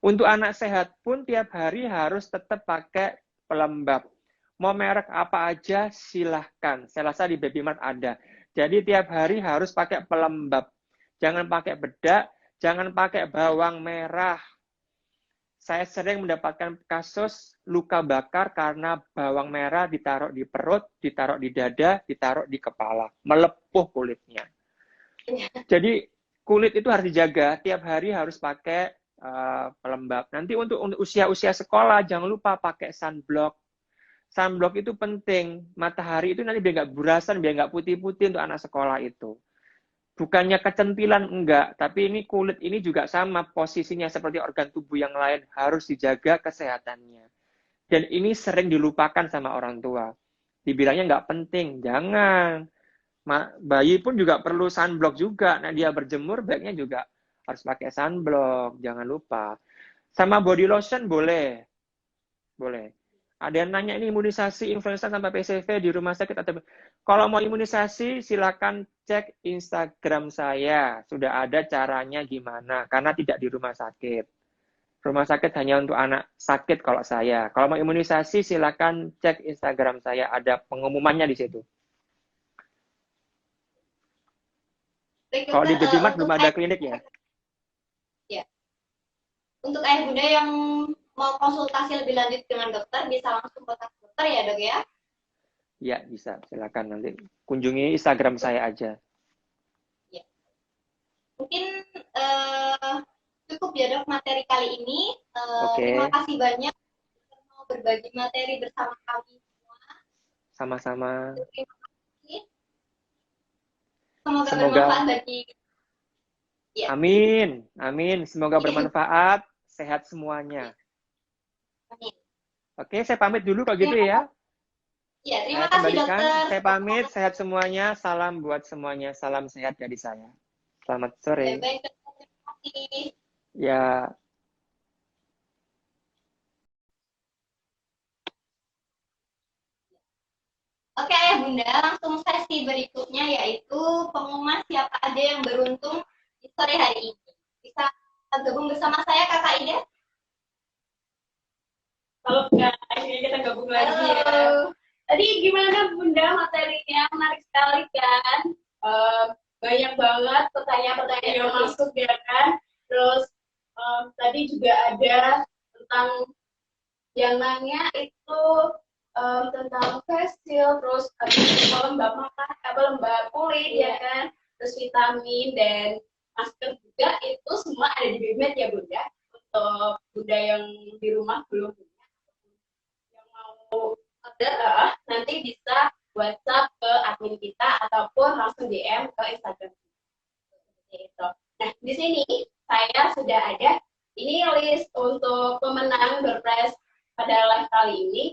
Untuk anak sehat pun tiap hari harus tetap pakai pelembab. Mau merek apa aja silahkan. Saya rasa di Baby Mart ada. Jadi tiap hari harus pakai pelembab. Jangan pakai bedak, jangan pakai bawang merah. Saya sering mendapatkan kasus luka bakar karena bawang merah ditaruh di perut, ditaruh di dada, ditaruh di kepala. Melepuh kulitnya. Jadi kulit itu harus dijaga, tiap hari harus pakai pelembab. Nanti untuk usia-usia sekolah, jangan lupa pakai sunblock. Sunblock itu penting. Matahari itu nanti biar nggak berasan, biar nggak putih-putih untuk anak sekolah itu. Bukannya kecentilan, enggak. Tapi ini kulit ini juga sama posisinya seperti organ tubuh yang lain. Harus dijaga kesehatannya. Dan ini sering dilupakan sama orang tua. Dibilangnya nggak penting. Jangan. Bayi pun juga perlu sunblock juga. Nah, dia berjemur, baiknya juga harus pakai sunblock. Jangan lupa. Sama body lotion boleh. Boleh. Ada yang nanya ini imunisasi influenza sampai PCV di rumah sakit atau kalau mau imunisasi silakan cek Instagram saya. Sudah ada caranya gimana karena tidak di rumah sakit. Rumah sakit hanya untuk anak sakit kalau saya. Kalau mau imunisasi silakan cek Instagram saya, ada pengumumannya di situ. Baik, Kalau di dokter, Baby Mart untuk belum ada klinik ya. ya, untuk ayah bunda yang mau konsultasi lebih lanjut dengan dokter bisa langsung kontak dokter ya, Dok ya? Ya, bisa. Silakan nanti kunjungi Instagram saya aja. Ya. Mungkin cukup ya, Dok, materi kali ini. Oke. Terima kasih banyak mau berbagi materi bersama kami semua. Sama-sama. Terima kasih. Semoga Semoga bermanfaat bagi ya. Amin. Amin. Semoga bermanfaat, sehat semuanya. Amin. Oke, saya pamit dulu kalau gitu ya. Ya, terima Saya kasih kembalikan. dokter. Saya pamit, sehat semuanya. Salam buat semuanya. Salam sehat dari saya. Selamat sore. Baik, dokter. Terima kasih. Ya. Oke, Ayah Bunda, langsung sesi berikutnya yaitu pengumuman siapa aja yang beruntung di sore hari ini. Bisa gabung bersama saya, Kakak Ida? Kalau enggak, akhirnya kita gabung lagi ya. Tadi gimana Bunda materinya? Menarik sekali kan? Banyak banget pertanyaan-pertanyaan yang masuk ya kan? Terus tadi juga ada tentang yang nanya itu tentang facial, terus pelembab mata, pelembab kulit ya kan? Terus vitamin dan masker juga itu semua ada di Bimed ya Bunda. Untuk Bunda yang di rumah belum punya, yang mau order nanti bisa WhatsApp ke admin kita ataupun langsung DM ke Instagram. Gitu. Nah, di sini saya sudah ada ini list untuk pemenang Door Prize pada live kali ini.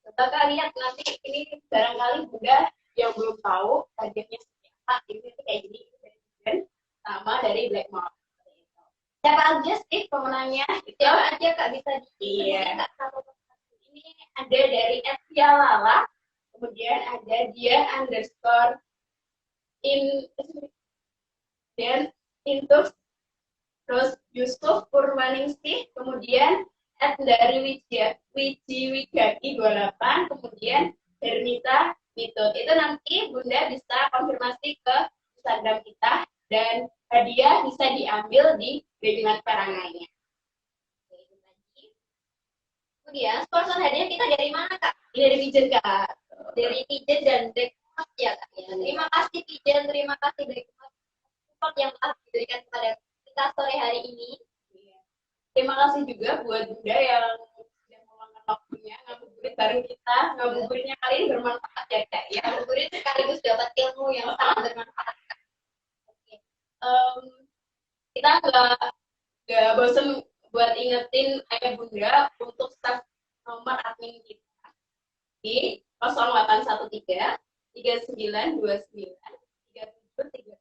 Coba kalian lihat nanti ini barangkali Bunda yang belum tahu targetnya seperti apa. Ini kayak gini sama dari Blackmore. Siapa aja sih pemenangnya? Siapa aja Kak bisa di Iya. Ini ada dari @tialala, kemudian ada dia underscore in dan Intus, terus Yusuf Purwaningsih, kemudian dari Wiji Wigaki 28, kemudian Hermita Mitut. Itu nanti Bunda bisa konfirmasi ke Instagram kita dan hadiah bisa diambil di webinar Parangainya. Kemudian sponsor hadiah kita dari mana Kak? Ini dari Pijen Kak. Dari Pijen dan Blackmart ya Kak ya. Terima kasih Pijen, terima kasih Blackmart support yang telah diberikan kepada kita sore hari ini. Terima kasih juga buat Bunda yang sudah meluangkan waktunya ngabuburit bareng kita. Ngabuburitnya kali ini bermanfaat ya Kak ya. Ngabuburit sekaligus dapat ilmu yang sangat bermanfaat. Kita nggak bosen buat ingetin ayah bunda untuk start nomor admin kita di 0813 3929 3737.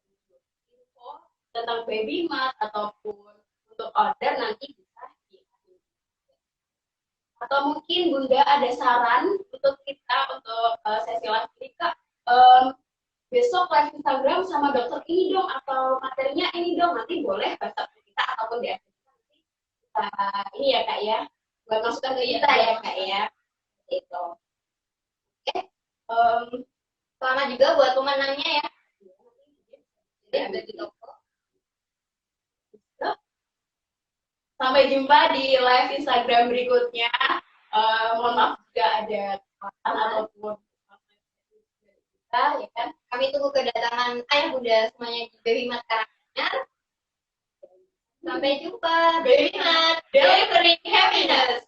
Info tentang baby mart ataupun untuk order nanti bisa di atau mungkin bunda ada saran untuk kita untuk sesi live ini Kak, besok live Instagram sama dokter ini dong atau materinya ini dong, nanti boleh WhatsApp kita ataupun di ini ya Kak ya, buat masukan ke kita ya Kak ya, itu. Oke, Selamat juga buat pemenangnya ya. Jadi ada di toko. Sampai jumpa di live Instagram berikutnya. Mohon maaf juga ada kesalahan ataupun kita ya kan. Kami tunggu kedatangan ayah bunda semuanya di Baby Mart Karanganyar. Sampai jumpa. Baby Mart, delivering happiness.